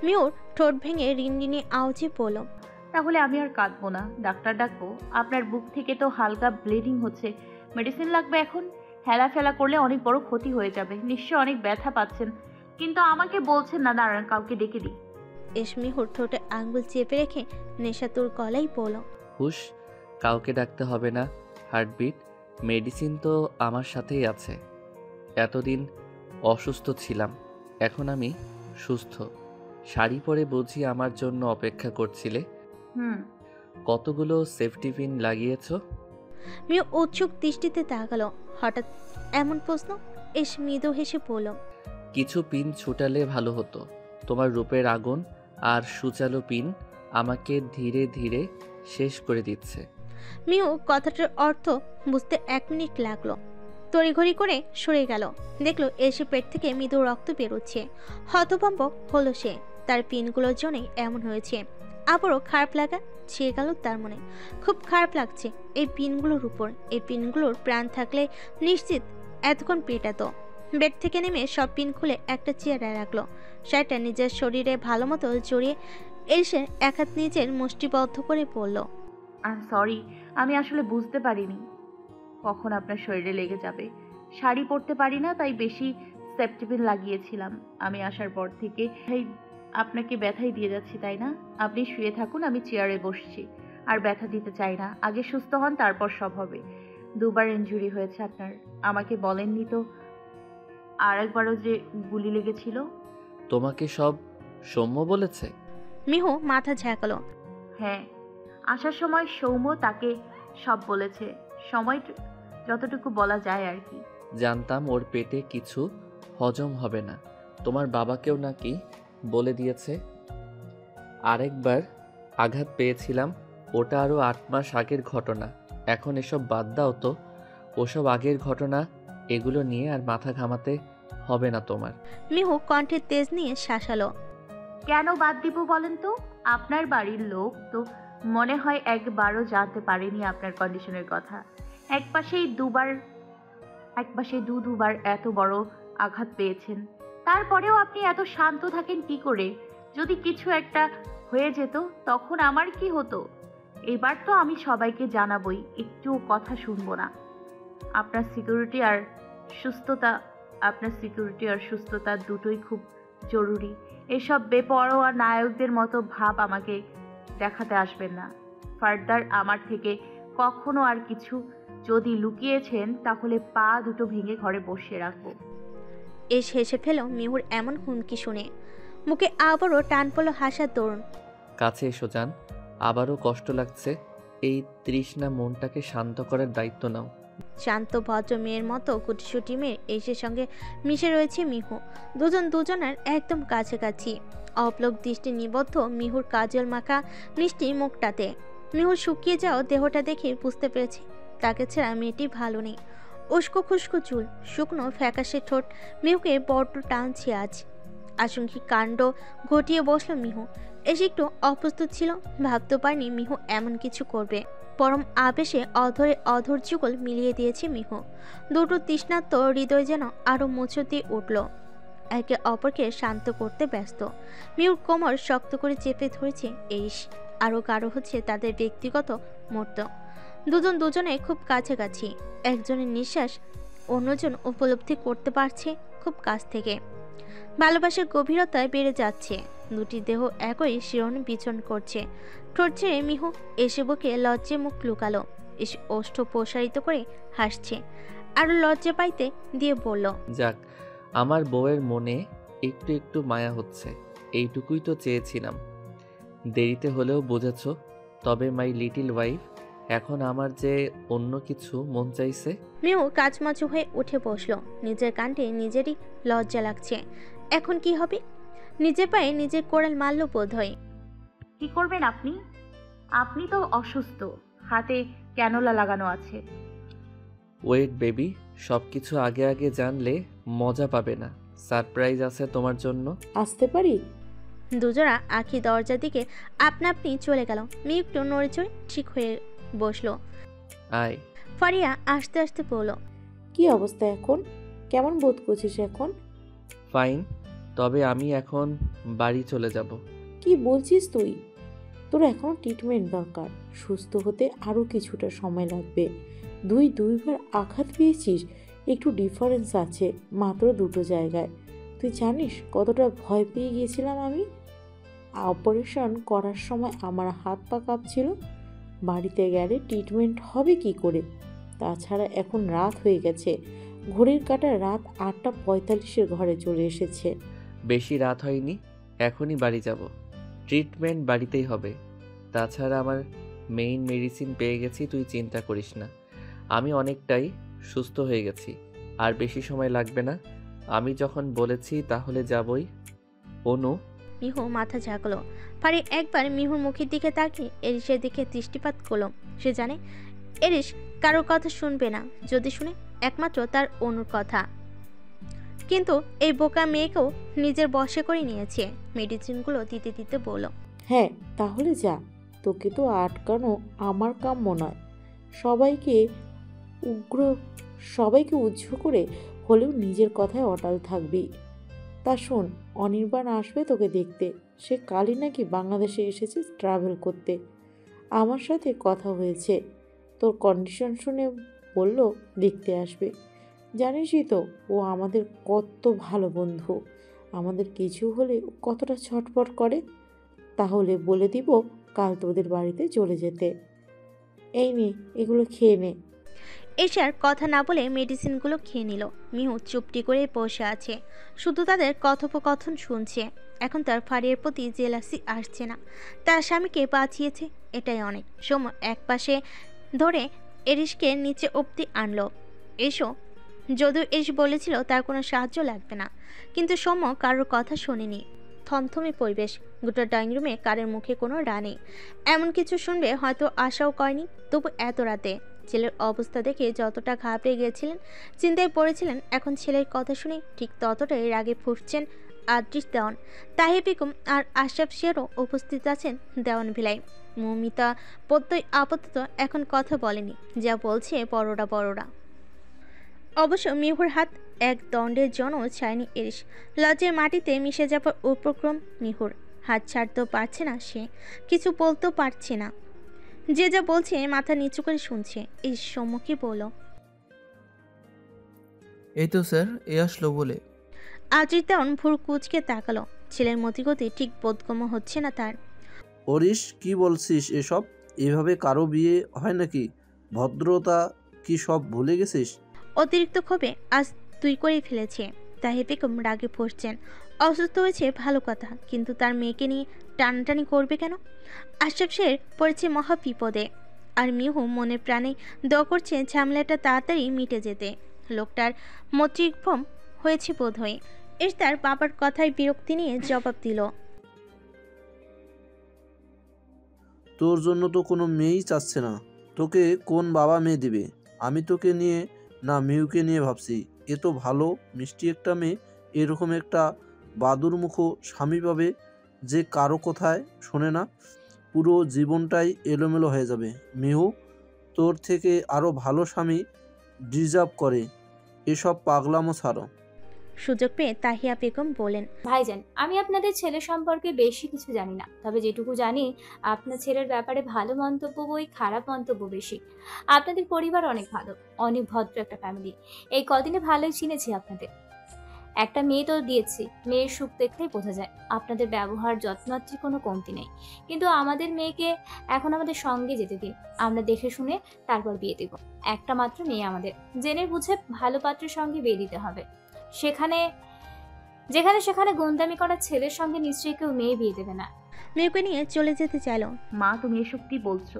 মিহুর ঠোঁট ভেঙে রিনরিনে আওয়াজে বলল, তাহলে আমি আর কাঁদবো না, ডাক্তার ডাকবো? আপনার বুক থেকে তো হালকা ব্লিডিং হচ্ছে, মেডিসিন লাগবে এখন। হেলাফেলা করলে অনেক বড় ক্ষতি হয়ে যাবে। নিশ্চয় অনেক ব্যথা পাচ্ছেন, কিন্তু আমাকে বলছেন না। দাঁড়ান, কাউকে ডেকে দিই। এস মিহুর ঠোঁটে আঙ্গুল চেপে রেখে নেশাতুর গলায় বলল, হুশ, কাউকে ডাকতে হবে না। হার্টবিট মেডিসিন তো আমার সাথেই আছে। এতদিন অসুস্থ ছিলাম, এখন আমি সুস্থ। শাড়ি পরে বুঝি আমার জন্য অপেক্ষা করছিলে? কতগুলো সেফটি পিন লাগিয়েছো? মিহু উৎসুক দৃষ্টিতে তাকালো। হঠাৎ এমন প্রশ্ন। এস মৃদু হেসে বলল, কিছু পিন ছুটালে ভালো হতো। তোমার রূপের আগুন আর সুচালো পিন আমাকে ধীরে ধীরে শেষ করে দিচ্ছে। মিহু কথাটার অর্থ বুঝতে 1 মিনিট লাগলো। তড়িঘড়ি করে সরে গেল। দেখলো এসে পেট থেকে মৃদু রক্ত বেরোচ্ছে। হতভম্ব হলো সে। তার পিনগুলোর জন্যই এমন হয়েছে। আবারও খারাপ লাগা ছেয়ে গেল তার মনে। খুব খারাপ লাগছে এই পিনগুলোর উপর। এই পিনগুলোর প্রাণ থাকলে নিশ্চিত এতক্ষণ পেটাতো। বেড থেকে নেমে সব পিন খুলে একটা চেয়ারে রাখলো। সেটা নিজের শরীরে ভালো মতো জড়িয়ে এসে এক হাত নিজের মুষ্টিবদ্ধ করে বলল, সরি, আমি আসলে বুঝতে পারিনি কখন আপনার শরীরে লেগে যাবে। শাড়ি পরতে পারি না, তাই বেশি সেফটি পিন লাগিয়েছিলাম। আমি আসার পর থেকে আপনাকে ব্যথাই দিয়ে যাচ্ছি, তাই না? আপনি শুয়ে থাকুন, আমি চেয়ারে বসছি। আর ব্যথা দিতে চাই না। আগে সুস্থ হন, তারপর সব হবে। 2বার ইনজুরি হয়েছে আপনার, আমাকে বলেননি তো। আর একবারও যে গুলি লেগেছিল। তোমাকে সব সৌম্য বলেছে? মিহু মাথা ঝাঁকালো। হ্যাঁ, আসার সময় সৌম্য তাকে সব বলেছে। সময় যতটুকু বলা যায় আর কি। জানতাম ওর পেটে কিছু হজম হবে না। তোমার বাবাকেও নাকি বলে দিয়েছে। আরেকবার আঘাত পেয়েছিলাম, ওটা আরও 8 মাস আগের ঘটনা। এখন এসব বাদ দাও তো, ওসব আগের ঘটনা। এগুলো নিয়ে আর মাথা ঘামাতে হবে না তোমার। মিহু কণ্ঠে তেজ নিয়ে শাসালো। কেন বাদ দিব বলেন তো? আপনার বাড়ির লোক তো মনে হয় একবারও জানতে পারেনি আপনার কন্ডিশনের কথা। একপাশেই দুবার এত বড় আঘাত পেয়েছেন, তারপরেও আপনি এত শান্ত থাকেন কি করে? যদি কিছু একটা হয়ে যেত তখন আমার কি হতো? এবার তো আমি সবাইকে জানাবই, একটুও কথা শুনবো না। আপনার সিকিউরিটি আর সুস্থতা দুটোই খুব জরুরি। এসব বেপরোয়া নায়কদের মতো ভাব আমাকে দেখাতে আসবেন না। ফার্দার আমার থেকে কখনো আর কিছু যদি লুকিয়েছেন তাহলে পা দুটো ভেঙে ঘরে বসিয়ে রাখবো। এস হেসে ফেল মিহুর এমন হুমকি শুনে। মুখে আবারও টান পড়ল হাসার দরুন। কাছে এসো জান, আবারও কষ্ট লাগছে। এই তৃষ্ণা মনটাকে শান্ত করার দায়িত্ব নাও। শান্ত ভদ্র মেয়ের মতো কুটিসুটি মেয়ের এসের সঙ্গে মিশে রয়েছে মিহু। দুজন দুজনের একদম কাছাকাছি। অপলক দৃষ্টি নিবদ্ধ মিহুর কাজল মাখা মিষ্টি মুখটাতে। মিহুর শুকিয়ে যাওয়া দেহটা দেখে বুঝতে পেরেছে তাকে ছাড়া মেয়েটি ভালো নেই। উস্কো খুস্কো চুল, শুকনো ফ্যাকাশে ঠোঁট মিহুকে বড্ড টানছে আজ। আশঙ্কিক কাণ্ড ঘটিয়ে বসলো মিহু। এসে একটু অপ্রস্তুত ছিল, ভাবতে পারেনি মিহু এমন কিছু করবে। পরম আবেশে অধরে অধর যুগল মিলিয়ে দিয়েছে মিহু। দুটো তৃষ্ণার্ত হৃদয় যেন আরো মোচড় দিয়ে উঠল, একে অপরকে শান্ত করতে ব্যস্ত। মিহুর কোমর শক্ত করে চেপে ধরেছে এরিস। আরো গাঢ় হচ্ছে তাদের ব্যক্তিগত মুহূর্ত। দুজন দুজনে খুব কাছাকাছি। একজনের নিঃশ্বাস অন্যজন উপলব্ধি করতে পারছে খুব কাছ থেকে। ভালোবাসার গভীরতায় বেড়ে যাচ্ছে। দুটি দেহ একই শিরণ বিচরণ করছে। ঠোঁট ছেড়ে মিহু এসে বুকে লজ্জে মুখ লুকালো। এসে ওষ্ঠ প্রসারিত করে হাসছে। আরো লজ্জা পাইতে দিয়ে বলল, যাক, আমার বউয়ের মনে একটু একটু মায়া হচ্ছে, এইটুকুই তো চেয়েছিলাম। দেরিতে হলেও বুঝেছ। তবে মাই লিটিল ওয়াইফ, এখন আমার যে অন্য কিছু মন চাইছে। মিহু কাচমাচু হয়ে উঠে বসলো। নিজের কাণ্ডে নিজেরই লজ্জা লাগছে। এখন কি হবে? নিজের পায়ে নিজের কোড়াল মারল বোধ হয়। কি করবেন আপনি? আপনি তো অসুস্থ, হাতে ক্যানোলা লাগানো আছে। ওয়েট বেবি, সব কিছু আগে আগে জানলে মজা পাবে না। সারপ্রাইজ আছে তোমার জন্য। আসতে পারি? দুজোড়া আঁখি দরজার দিকে আপনা আপনি চলে গেল। মিহু একটু নড়ে চড়ে ঠিক হয়ে বসলো। আয়। ফারিয়া আস্তে আস্তে বলল, কি অবস্থা এখন? কেমন বোধ করছিস এখন? ফাইন, তবে আমি এখন বাড়ি চলে যাব। কি বলছিস তুই? তোর এখনো ট্রিটমেন্ট দরকার। সুস্থ হতে আরও কিছুটা সময় লাগবে। দুইবার আঘাত পেয়েছিস, একটু ডিফারেন্স আছে মাত্র দুটো জায়গায়। তুই জানিস কতটা ভয় পেয়ে গিয়েছিলাম আমি? অপারেশন করার সময় আমার হাত পা কাঁপছিল। বাড়িতে গেলে ট্রিটমেন্ট হবে কি করে? তাছাড়া এখন রাত হয়ে গেছে। ঘড়ির কাঁটা রাত 8:45 ঘরে চলে এসেছে। বেশি রাত হয়নি, এখনই বাড়ি যাব। ট্রিটমেন্ট বাড়িতেই হবে। তাছাড়া আমার মেইন মেডিসিন পেয়ে গেছি, তুই চিন্তা করিস না। আমি অনেকটাই সুস্থ হয়ে গেছি, আর বেশি সময় লাগবে না। আমি যখন বলেছি তাহলে যাবই। অনু। মিহু মাথা ঝাঁকলো। ফারি একবার মিহুর মুখের দিকে তাকিয়ে এরিসের দিকে দৃষ্টিপাত করলো। সে জানে এরিস কারোর কথা শুনবে না, যদি শুনে একমাত্র তার অনুর কথা। কিন্তু এই বোকা মেয়েকেও নিজের বশে করে নিয়েছে। মেডিসিনগুলো দিতে দিতে বলল, হ্যাঁ তাহলে যা। তোকে তো আটকানো আমার কাম্য নয়। সবাইকে উজ্জ করে হলেও নিজের কথায় অটল থাকবি। তা শোন, অনির্বাণ আসবে তোকে দেখতে। সে কালই নাকি বাংলাদেশে এসেছে ট্রাভেল করতে। আমার সাথে কথা হয়েছে। তোর কন্ডিশন শুনে বলল দেখতে আসবে। জানিসই তো ও আমাদের কত ভালো বন্ধু। আমাদের কিছু হলে ও কতটা ছটফট করে। তাহলে বলে দিব কাল তোদের বাড়িতে চলে যেতে। এই নে, এগুলো খেয়ে নে। এশার কথা না বলে মেডিসিনগুলো খেয়ে নিল। মিহু চুপটি করে বসে আছে, শুধু তাদের কথোপকথন শুনছে। এখন তার ফারিয়ার প্রতি জেলাসি আসছে না। তার স্বামীকে বাঁচিয়েছে, এটাই অনেক। সময় এক পাশে ধরে এরিসকে নিচে অবধি আনলো। এসো। যদিও এস বলেছিল তার কোনো সাহায্য লাগবে না, কিন্তু সৌম্য কারোর কথা শোনেনি। থমথমে পরিবেশ। গোটা ড্রয়িং রুমে কারের মুখে কোনো রানী এমন কিছু শুনবে হয়তো আশাও করেনি। তবু এত রাতে ছেলের অবস্থা দেখে যতটা ঘাবড়ে গিয়েছিলেন, চিন্তায় পড়েছিলেন, এখন ছেলের কথা শুনে ঠিক ততটাই রাগে ফুটছেন আদ্রিস দেওয়ান। তাহি বেগম আর আশরাফ শেরও উপস্থিত আছেন দেওয়ান ভিলায়। মৌমিতা প্রত্যয় আপাতত এখন কথা বলেনি, যা বলছে বড়রা। অবশ্য মিহুর হাত এক দণ্ডের জন্য ছায়নি এরিস। লজ্জায় মাটিতে মিশে যাবার উপক্রম মিহুর। হাত ছাড়তেও পারছে না সে, কিছু বলতেও পারছে না। যে যা বলছে মাথা নিচু করে শুনছে। এই সম্মুখী বলল, এই তো স্যার, এ আসলো বলে। আদ্রিস দেওয়ান ভুর কুচকে তাকালো। ছেলের মতিগতি ঠিক বোধগম্য হচ্ছে না তার। হরিশ, কি বলছিস এসব? এভাবে কারো বিয়ে হয় নাকি? ভদ্রতা কি সব ভুলে গেছিস? অতিরিক্ত ক্ষোভে আজ তুই করেই ফেলেছে। তাহি বেগম রাগে ফুঁসছেন। অসুস্থ হয়েছে ভালো কথা, কিন্তু তার মেয়েকে নিয়ে টানাটানি করবে কেন? আশরাফ শের পড়েছে মহা বিপদে। আর মিহু মনে প্রাণে দোয়া করছে ঝামেলাটা তাড়াতাড়ি মিটে যেতে। লোকটার মতিভ্রম হয়েছে বোধহয়। তার বাবার কথায় বিরক্তি নিয়ে জবাব দিল, তোর জন্য তো কোনো মেয়েই চাচ্ছে না। তোকে কোন বাবা মেয়ে দিবে? আমি তোকে নিয়ে না মিহুকে নিয়ে ভাবছি। এ তো ভালো মিষ্টি একটা মেয়ে, এরকম একটা বাদুরমুখো স্বামী পাবে যে কারো কথায় শোনে না। পুরো জীবনটাই এলোমেলো হয়ে যাবে। মিহু তোর থেকে আরও ভালো স্বামী ডিজার্ভ করে। এসব পাগলামো ছাড়ো। সুযোগ পেয়ে তাহিয়া বেগম বলেন, ভাইজান, আমি আপনাদের ছেলে সম্পর্কে বেশি কিছু জানি না, তবে যেটুকু জানি আপনার ছেলের ব্যাপারে ভালো মন্তব্য বই খারাপ মন্তব্য বেশি। আপনাদের পরিবার অনেক ভালো, অনেক ভদ্র একটা ফ্যামিলি। এই কদিনে ভালোই চিনেছি আপনাদের। একটা মেয়ে তো দিয়েছি, মেয়ের সুখ দেখলেই বোঝা যায় আপনাদের ব্যবহার যত্নআত্তির কোনো কমতি নেই। কিন্তু আমাদের মেয়েকে এখন আমাদের সঙ্গে যেতে দিন, আমরা দেখে শুনে তারপর বিয়ে দেব। একটা মাত্র মেয়ে আমাদের, জেনে বুঝে ভালো পাত্রের সঙ্গে বিয়ে দিতে হবে। যেখানে গুন্ডামি করা ছেলের সঙ্গে নিশ্চয়ই কেউ মেয়ে বিয়ে দেবে না। মেয়েকে নিয়ে চলে যেতে চাইল। মা, তুমি এসব কি বলছো?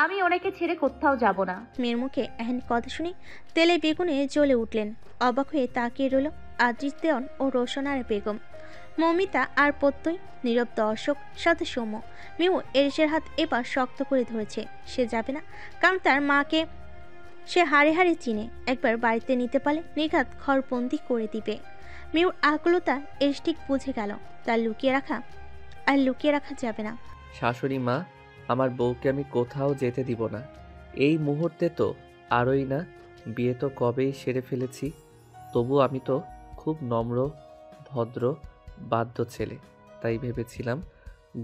আমি ওনাকে ছেড়ে কোথাও যাব না। মেয়ের মুখে এহেন কথা শুনে তেলে বেগুনে জ্বলে উঠলেন। অবাক হয়ে তাকিয়ে রইল আদ্রিস দেওয়ান ও রোশনার বেগম, মৌমিতা আর প্রত্যয়, নীরব দর্শক, সাথে সৌম্য। মিহু এরিসের হাত এবার শক্ত করে ধরেছে। সে যাবে না, কারণ তার মাকে সে হাড়ে হাড়ে চিনে। একবার বাড়িতে নিতে পারলে নিঘাত ঘরবন্দি করে দিবে। মিহুর আকুলতা এরিস ঠিক বুঝে গেল। তার লুকিয়ে রাখা যাবে না। শাশুড়ি মা, আমার বউকে আমি কোথাও যেতে দিব না। এই মুহূর্তে তো আরই না, বিয়ে তো কবেই সেরে ফেলেছি। তবু আমি তো খুব নম্র, ভদ্র, বাধ্য ছেলে। তাই ভেবেছিলাম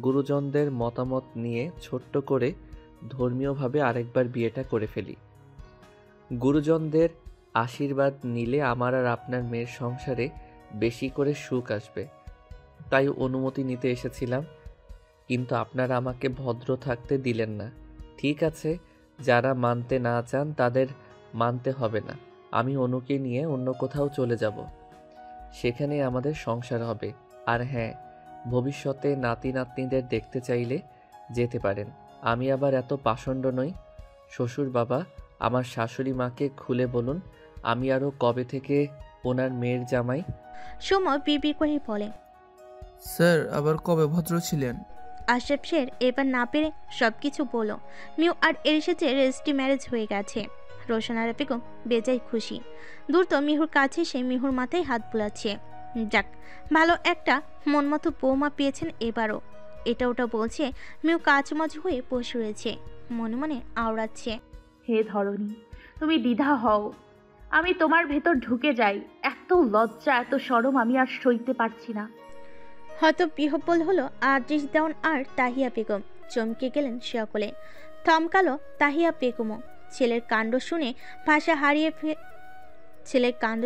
গুরুজনদের মতামত নিয়ে ছোট্ট করে ধর্মীয়ভাবে আরেকবার বিয়েটা করে ফেলি। গুরুজনদের আশীর্বাদ নিলে আমার আর আপনার মেয়ের সংসারে বেশি করে সুখ আসবে। তাই অনুমতি নিতে এসেছিলাম, কিন্তু আপনারা আমাকে ভদ্র থাকতে দিলেন না। ঠিক আছে, যারা মানতে না চান তাদের মানতে হবে না। আমি অনুকে নিয়ে অন্য কোথাও চলে যাব, সেখানে আমাদের সংসার হবে। আর হ্যাঁ, ভবিষ্যতে নাতি নাতনিদের দেখতে চাইলে যেতে পারেন। আমি আবার এত পাষণ্ড নই। শ্বশুর বাবা, আমার শাশুড়ি মাকে খুলে বলুন আমি আরও কবে থেকে ওনার মেয়ের জামাই। সৌম্য বিড়বিড় করে বলে, স্যার আবার কবে ভদ্র ছিলেন? আশরাফ শের এবার না পেরে সবকিছু বলো। মিউ আর এরিসের রেজিস্ট্রি ম্যারেজ হয়ে গেছে। রোশনারা বেগম বেজায় খুশি। দ্রুত মিহুর কাছে এসে মিহুর মাথায় হাত বুলাচ্ছে। যাক, ভালো একটা মন মতো বৌমা পেয়েছেন এবারও। এটা ওটা বলছে। মিউ কাচমচ হয়ে বসে রয়েছে, মনে মনে আওড়াচ্ছে, হে ধরণী, তুমি দ্বিধা হও, আমি তোমার ভেতর ঢুকে যাই। এত লজ্জা, এত শরম আমি আর সইতে পারছি না। হয়তো বিহব্বল হলো আদ্রিস দেওয়ান আর তাহিয়া বেগম। চমকে গেলেন সকলে। থমকালো তাহিয়া বেগমও। ছেলের কাণ্ড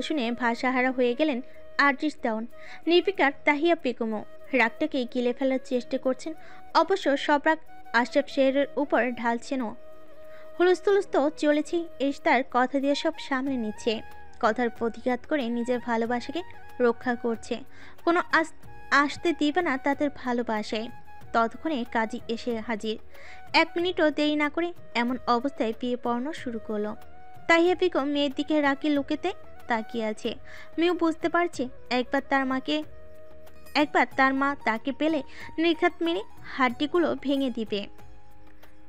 শুনে ভাষাহারা হয়ে গেলেন আদ্রিস দেওয়ান। নির্বিকার তাহিয়া বেগমও রাগটাকে গিলে ফেলার চেষ্টা করছেন। অবশ্য সব রাগ আশরাফ শেরের উপর ঢালছেনও। হুলস্থুলস্থ চলেছে। তার কথা দিয়ে সব সামনে নিচ্ছে। কথার প্রতিঘাত করে নিজের ভালোবাসাকে রক্ষা করছে। কোনো আসতে দিবে না তাদের ভালোবাসায়। ততক্ষণে কাজী এসে হাজির। 1 মিনিটও দেরি না করে এমন অবস্থায় বিয়ে পড়ানো শুরু করলো। তাহিয়া বেগম মেয়ের দিকে রাগি লুকেতে তাকিয়ে আছে। মেয়েও বুঝতে পারছে একবার তার মা তাকে পেলে নির্ঘাত মেরে হাড্ডিগুলো ভেঙে দিবে।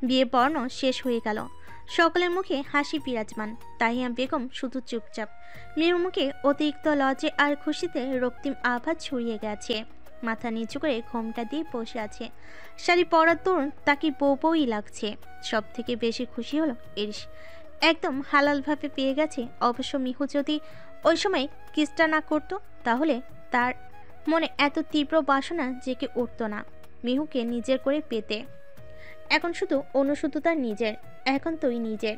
বিয়ে পড়ানো শেষ হয়ে গেল। সকলের মুখে হাসি বিরাজমান। তাহিয়া বেগম শুধু চুপচাপ। মেয়ের মুখে অতিরিক্ত লজ্জা আর খুশিতে রক্তিম আভা ছড়িয়ে গেছে। মাথা নিচু করে ঘোমটা দিয়ে বসে আছে। শাড়ি পরার দরুন তাকে বউই লাগছে। সব থেকে বেশি খুশি হলো এরিস। একদম হালালভাবে পেয়ে গেছে। অবশ্য মিহু যদি ওই সময় কিসটা না করতো তাহলে তার মনে এত তীব্র বাসনা জেগে উঠত না মিহুকে নিজের করে পেতে। এখন শুধু অনুশুধু তার নিজের। এখন তুই নিজের।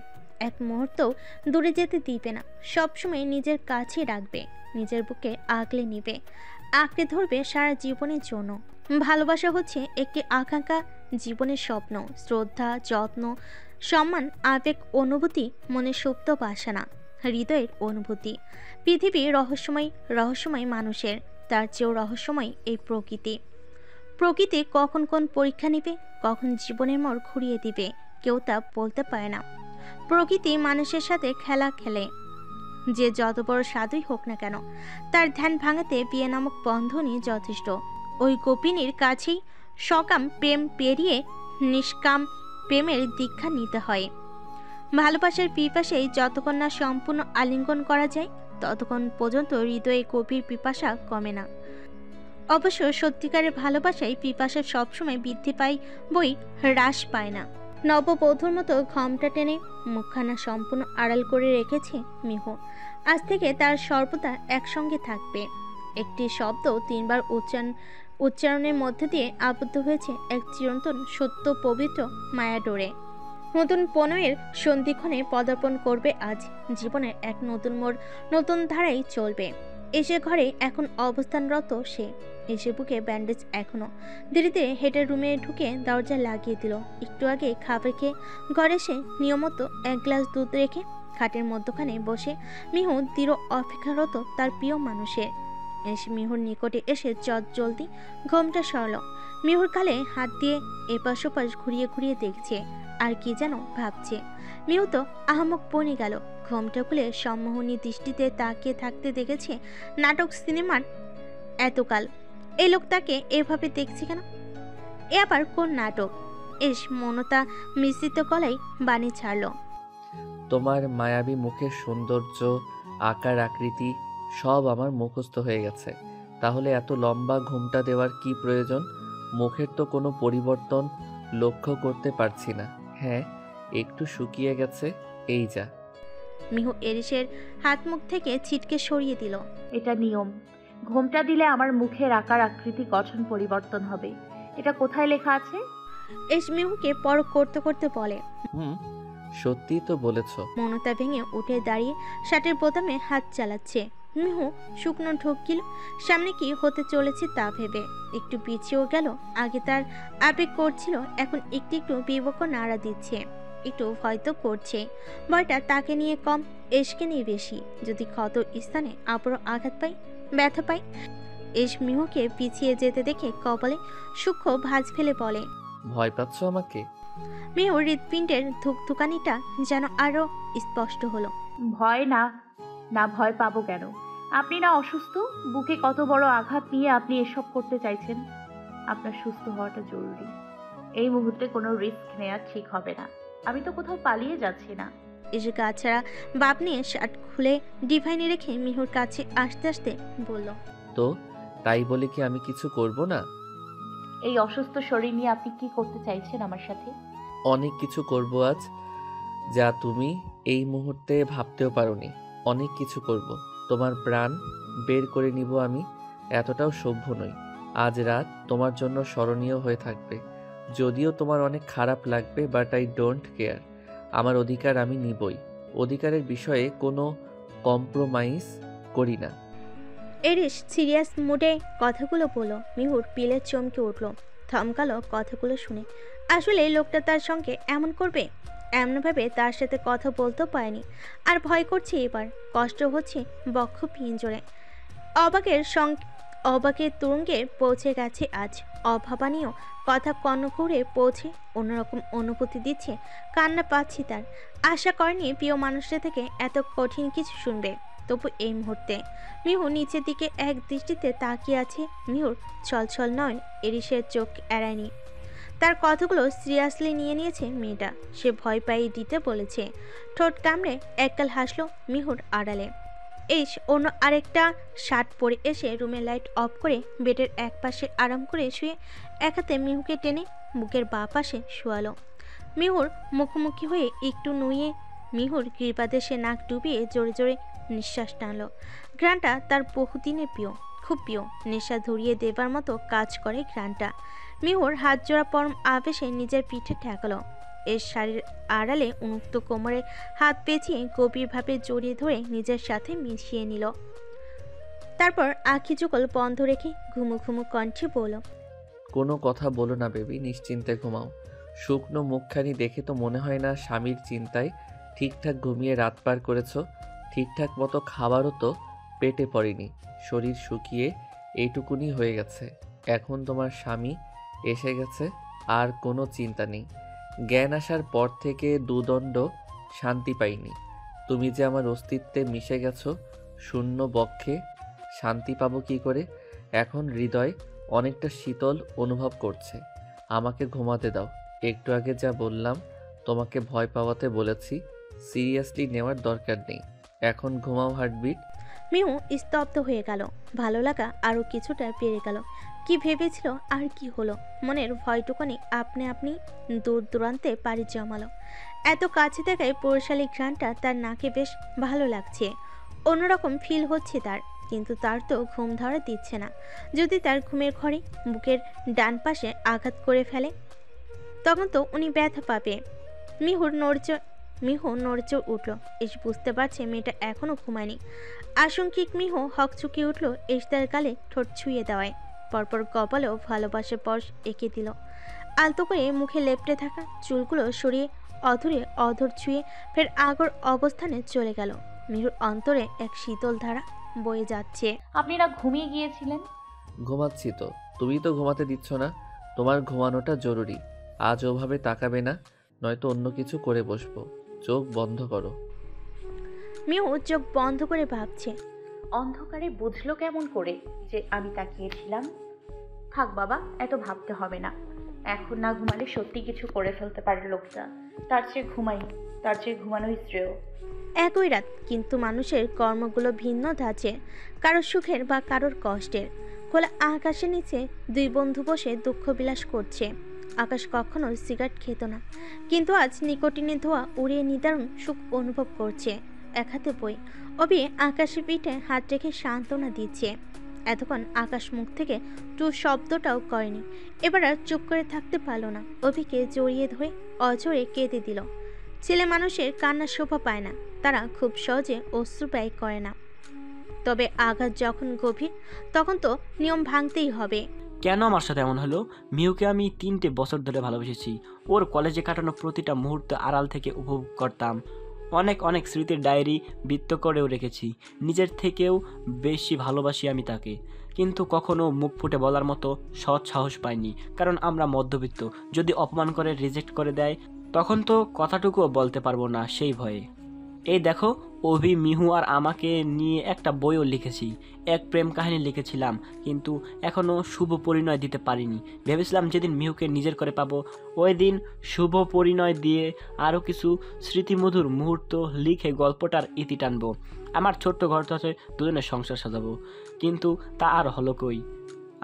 এক মুহূর্তও দূরে যেতে দিবে না। সবসময় নিজের কাছে রাখবে, নিজের বুকে আগলে নিবে, আঁকড়ে ধরবে সারা জীবনের জন্য। ভালোবাসা হচ্ছে একটি আকাঙ্ক্ষা, জীবনের স্বপ্ন, শ্রদ্ধা, যত্ন, সম্মান, আবেগ, অনুভূতি, মনে সুপ্ত বাসনা, হৃদয়ের অনুভূতি। পৃথিবী রহস্যময় মানুষের, তার চেয়েও রহস্যময় এই প্রকৃতি। প্রকৃতি কখন কোন পরীক্ষা নিবে, কখন জীবনের মোড় ঘুরিয়ে দিবে কেউ তা বলতে পারে না। প্রকৃতি মানুষের সাথে খেলা খেলে, যে যত বড় সাধুই হোক না কেন, তার ধ্যান ভাঙাতে বিয়ে নামক বন্ধনই যথেষ্ট। ওই গোপিনীর কাছেই সকাম প্রেম পেরিয়ে নিষ্কাম প্রেমের দীক্ষা নিতে হয়। ভালোবাসার পিপাসায় যতক্ষণ না সম্পূর্ণ আলিঙ্গন করা যায়, ততক্ষণ পর্যন্ত হৃদয়ে গভীর পিপাসা কমে না। অবশ্য সত্যিকারের ভালোবাসায় পিপাসা সবসময় বৃদ্ধি পায়, বই হ্রাস পায় না। নববধূর মতো ঘমটা টেনে মুখখানা সম্পূর্ণ আড়াল করে রেখেছে মিহু। আজ থেকে তার সর্বদা একসঙ্গে থাকবে। একটি শব্দ 3 বার উচ্চারণের মধ্যে দিয়ে আবদ্ধ হয়েছে এক চিরন্তন সত্য পবিত্র মায়াডোরে। নতুন প্রণয়ের সন্ধিক্ষণে পদার্পণ করবে আজ। জীবনের এক নতুন মোড়, নতুন ধারায় চলবে। এসে ঘরে এখন অবস্থানরত সে। এসে বুকে ব্যান্ডেজ এখনো। ধীরে ধীরে হেঁটে রুমে ঢুকে দরজা লাগিয়ে দিল। একটু আগে খাবার খেয়ে ঘরে এসে নিয়মতো 1 গ্লাস দুধ রেখে খাটের মধ্যখানে বসে মিহু দৃঢ় অপেক্ষারত তার প্রিয় মানুষের। এসে মিহুর নিকটে এসে জলদি ঘোমটা সরল। মিহুর গালে হাত দিয়ে এপাশ ওপাশ ঘুরিয়ে ঘুরিয়ে দেখছে, আর কি যেন ভাবছে। মিহু তো আহামক বনে গেল। ঘোমটা খুলে সম্মোহনী দৃষ্টিতে তাকিয়ে থাকতে দেখেছে নাটক সিনেমার এতকাল। এই লোকটাকে এভাবে দেখছে কেন? এ আবার কোন নাটক? এস মনতা মিশ্রিত গলায় বাণী ছাড়ল। তোমার মায়াবী মুখের সৌন্দর্য, আকার আকৃতি সব আমার মুখস্থ হয়ে গেছে। তাহলে এত লম্বা ঘোমটা দেওয়ার কি প্রয়োজন? মুখের তো কোনো পরিবর্তন লক্ষ্য করতে পারছি না। হ্যাঁ, একটু শুকিয়ে গেছে, এই যা। মিহু এরিসের হাত মুখ থেকে ছিটকে সরিয়ে দিল। এটা নিয়ম। ঘোমটা দিলে আমার মুখের আকার আকৃতি গঠন পরিবর্তন হবে। এটা কোথায় লেখা আছে? এস মিহুকে পরখ করতে করতে বলে। সত্যি তো বলেছ। মনতা ভেঙে উঠে দাঁড়িয়ে শার্টের বোতামে হাত চালাচ্ছে। মিহু শুকনো ঢোকিল, সামনে কি হতে চলেছে তা ভেবে। একটু পিছিয়েও গেল। আগে তার আবেগ করছিল, এখন একটু একটু বিবেক নাড়া দিচ্ছে। একটু হয়তো করছে। ভয়টা তাকে নিয়ে কম, এসকে নিয়ে বেশি। যদি ক্ষত স্থানে আবারও আঘাত পাই, ব্যথা পাই। এস মিহুকে পিছিয়ে যেতে দেখে কপালে সূক্ষ্ম ভাঁজ ফেলে বলে, ভয় পাচ্ছ আমাকে? মিহুর হৃৎপিণ্ডের ধুকধুকানিটা যেন আরো স্পষ্ট হলো। ভয় না, না ভয় পাবো কেন? আপনি না অসুস্থ? বুকে কত বড় আঘাত নিয়ে আপনি এসব করতে চাইছেন? আপনার সুস্থ হওয়াটা জরুরি। এই মুহূর্তে কোনো রিস্ক নেওয়া ঠিক হবে না। আমি তো কোথাও পালিয়ে যাচ্ছি না। এসে গা ছাড়া বাপ নিয়ে শার্ট খুলে ডিভাইনে রেখে মিহুর কাছে আসতে আসতে বলল, তো তাই বলে কি আমি কিছু করব না? এই অসুস্থ শরীর নিয়ে আপনি কি করতে চাইছেন আমার সাথে? অনেক কিছু করব আজ, যা তুমি এই মুহূর্তে ভাবতেও পারোনি। অনেক কিছু করব। তোমার প্রাণ বের করে নিব আমি। এতটাও সভ্য নই। আজ রাত তোমার জন্য স্মরণীয় হয়ে থাকবে। যদিও তোমার অনেক খারাপ লাগবে, বাট আই ডোন্ট কেয়ার। আমার অধিকার আমি নিবই। অধিকারের বিষয়ে কোনো কম্প্রোমাইজ করি না। এরিস সিরিয়াস মুডে কথাগুলো বলল। মিহুর পিলে চমকে উঠল, থমকালো কথাগুলো শুনে। আসলে লোকটা তার সঙ্গে এমন করবে এমনভাবে তার সাথে কথা বলতেও পারেনি। আর ভয় করছে, এবার কষ্ট হচ্ছে বক্ষ পিঞ্জরে। অবাকের তুরঙ্গে পৌঁছে গেছে আজ। অভাবানীয় কথা কর্ণঘুরে পৌঁছে অন্যরকম অনুভূতি দিচ্ছে। কান্না পাচ্ছি তার। আশা করেনি প্রিয় মানুষটা থেকে এত কঠিন কিছু শুনবে। তবু এই মুহূর্তে মিহু নিচের দিকে এক দৃষ্টিতে তাকিয়ে আছে। মিহুর ছলছল নয়ন এরিসের চোখ এড়ায়নি। তার কথাগুলো সিরিয়াসলি নিয়ে নিয়েছে মেয়েটা। সে ভয় পাইয়ে দিতে বলেছে। ঠোঁট কামড়ে এককাল হাসলো মিহুর আড়ালে। এস অন্য আরেকটা শার্ট পরে এসে রুমের লাইট অফ করে বেডের এক পাশে আরাম করে শুয়ে এক হাতে মিহুকে টেনে বুকের বাঁ পাশে শোয়ালো। মিহুর মুখোমুখি হয়ে একটু নুয়ে মিহুর গিরিবাদে সে নাক ডুবিয়ে জোরে জোরে নিঃশ্বাস টানল। ঘ্রাণটা তার বহুদিনের প্রিয়, খুব প্রিয়। নেশা ধরিয়ে দেবার মতো কাজ করে ঘ্রাণটা। মিহুর হাত জোড়া পরম আবেশে নিজের পিঠে ঠেকালো। এর শাড়ির আড়ালে উন্মুক্ত কোমরে হাত পেঁচিয়ে গভীরভাবে জড়িয়ে ধরে নিজের সাথে মিশিয়ে নিল। তারপর আখি যুগল বন্ধ রেখে ঘুমু ঘুমু কণ্ঠে বলল, কোনো কথা বলো না বেবি, নিশ্চিন্তে ঘুমাও। শুকনো মুখখানি দেখে তো মনে হয় না স্বামীর চিন্তায় ঠিকঠাক ঘুমিয়ে রাত পার করেছ। ঠিকঠাক মতো খাবারও তো পেটে পড়েনি। শরীর শুকিয়ে এইটুকুনি হয়ে গেছে। এখন তোমার স্বামী এসে গেছে, আর কোনো চিন্তা নেই। জ্ঞান আসার পর থেকে দুদণ্ড শান্তি পাইনি। তুমি যে আমার অস্তিত্বে মিশে গেছো, শূন্য বক্ষে শান্তি পাবো কি করে? এখন হৃদয় অনেকটা শীতল অনুভব করছে। আমাকে ঘুমাতে দাও। একটু আগে যা বললাম তোমাকে ভয় পাওয়াতে বলেছি, সিরিয়াসলি নেওয়ার দরকার নেই। এখন ঘুমাও হার্টবিট। মিহু স্তব্ধ হয়ে গেল। ভালো লাগা আরও কিছুটা বেড়ে গেল। কি ভেবেছিল আর কি হলো? মনের ভয়টুকুনি আপনি আপনি দূর দূরান্তে পাড়ি জমালো। এত কাছে থাকায় পৌরশালী ঘ্রাণটা তার নাকে বেশ ভালো লাগছে। অন্যরকম ফিল হচ্ছে তার, কিন্তু তার তো ঘুম ধরা দিচ্ছে না। যদি তার ঘুমের ঘরে বুকের ডান পাশে আঘাত করে ফেলে তখন তো উনি ব্যথা পাবে। মিহু নড়চে উঠল। এস বুঝতে পারছে মেয়েটা এখনো ঘুমায়নি। আশঙ্কিক মিহু হকচুকে উঠল এসদার গালে ঠোঁট ছুঁয়ে দেওয়ায়। পরপর কপালেও ভালোবাসে পরশ এঁকে দিল। আলতো করে মুখে লেপটে থাকা চুলগুলো সরিয়ে অধর ছুঁয়ে ফের আগর অবস্থানে চলে গেল। মিহুর অন্তরে এক শীতল ধারা বয়ে যাচ্ছে। আপনি না ঘুমিয়ে গিয়েছিলেন? ঘুমাচ্ছি তো, তুমি তো ঘুমাতে দিচ্ছ না। তোমার ঘুমানোটা জরুরি। আজ ওভাবে তাকাবে না, নয়তো অন্য কিছু করে বসবো। চোখ বন্ধ করো। মিহু চোখ বন্ধ করে ভাবছে। অন্ধকারে বুঝলো কেমন করে যে আমি তাকিয়েছিলাম? থাক বাবা, এত ভাবতে হবে না। এখন না ঘুমালে সত্যি কিছু করে ফেলতে পারে লোকটা। তার চেয়ে ঘুমানোই শ্রেয়। একই রাত, কিন্তু মানুষের কর্মগুলো ভিন্ন ধাঁচে, কারোর সুখের বা কারোর কষ্টের। খোলা আকাশের নিচে দুই বন্ধু বসে দুঃখ বিলাস করছে। আকাশ কখনো সিগারেট খেত না, কিন্তু আজ নিকোটিনের ধোঁয়া উড়িয়ে নিদারুণ সুখ অনুভব করছে। এক হাতে বই, অবি আকাশের পিঠে হাত রেখে সান্ত্বনা দিচ্ছে। এতক্ষণ আকাশ মুখ থেকে টু শব্দটাও করেনি। এবার আর চুপ করে থাকতে পারল না। অভিকে জড়িয়ে ধরে অজরে কেঁদে দিল। ছেলে মানুষের কান্না শোভা পায় না, তারা খুব সহজে অশ্রু ব্যয় করে না। তবে আঘাত যখন গভীর, তখন তো নিয়ম ভাঙতেই হবে। কেন আমার সাথে এমন হলো? মিহুকে আমি 3টে বছর ধরে ভালোবেসেছি। ওর কলেজে কাটানো প্রতিটা মুহূর্ত আড়াল থেকে উপভোগ করতাম। অনেক অনেক স্মৃতির ডায়েরি বৃত্ত করেও রেখেছি। নিজের থেকেও বেশি ভালোবাসি আমি তাকে, কিন্তু কখনো মুখ ফুটে বলার মতো সৎ সাহস পাইনি, কারণ আমরা মধ্যবিত্ত। যদি অপমান করে রিজেক্ট করে দেয় তখন তো কথাটুকুও বলতে পারবো না সেই ভয়ে। এই দেখো, অভি, মিহু আর আমাকে নিয়ে একটা বইও লিখেছি। এক প্রেম কাহিনী লিখেছিলাম, কিন্তু এখনও শুভ পরিণয় দিতে পারিনি। ভেবেছিলাম যেদিন মিহুকে নিজের করে পাবো, ওই দিন শুভ পরিণয় দিয়ে আরও কিছু স্মৃতিমধুর মুহূর্ত লিখে গল্পটার ইতি টানবো। আমার ছোট্ট ঘরটাতে দুজনের সংসার সাজাবো, কিন্তু তা আর হলো কই।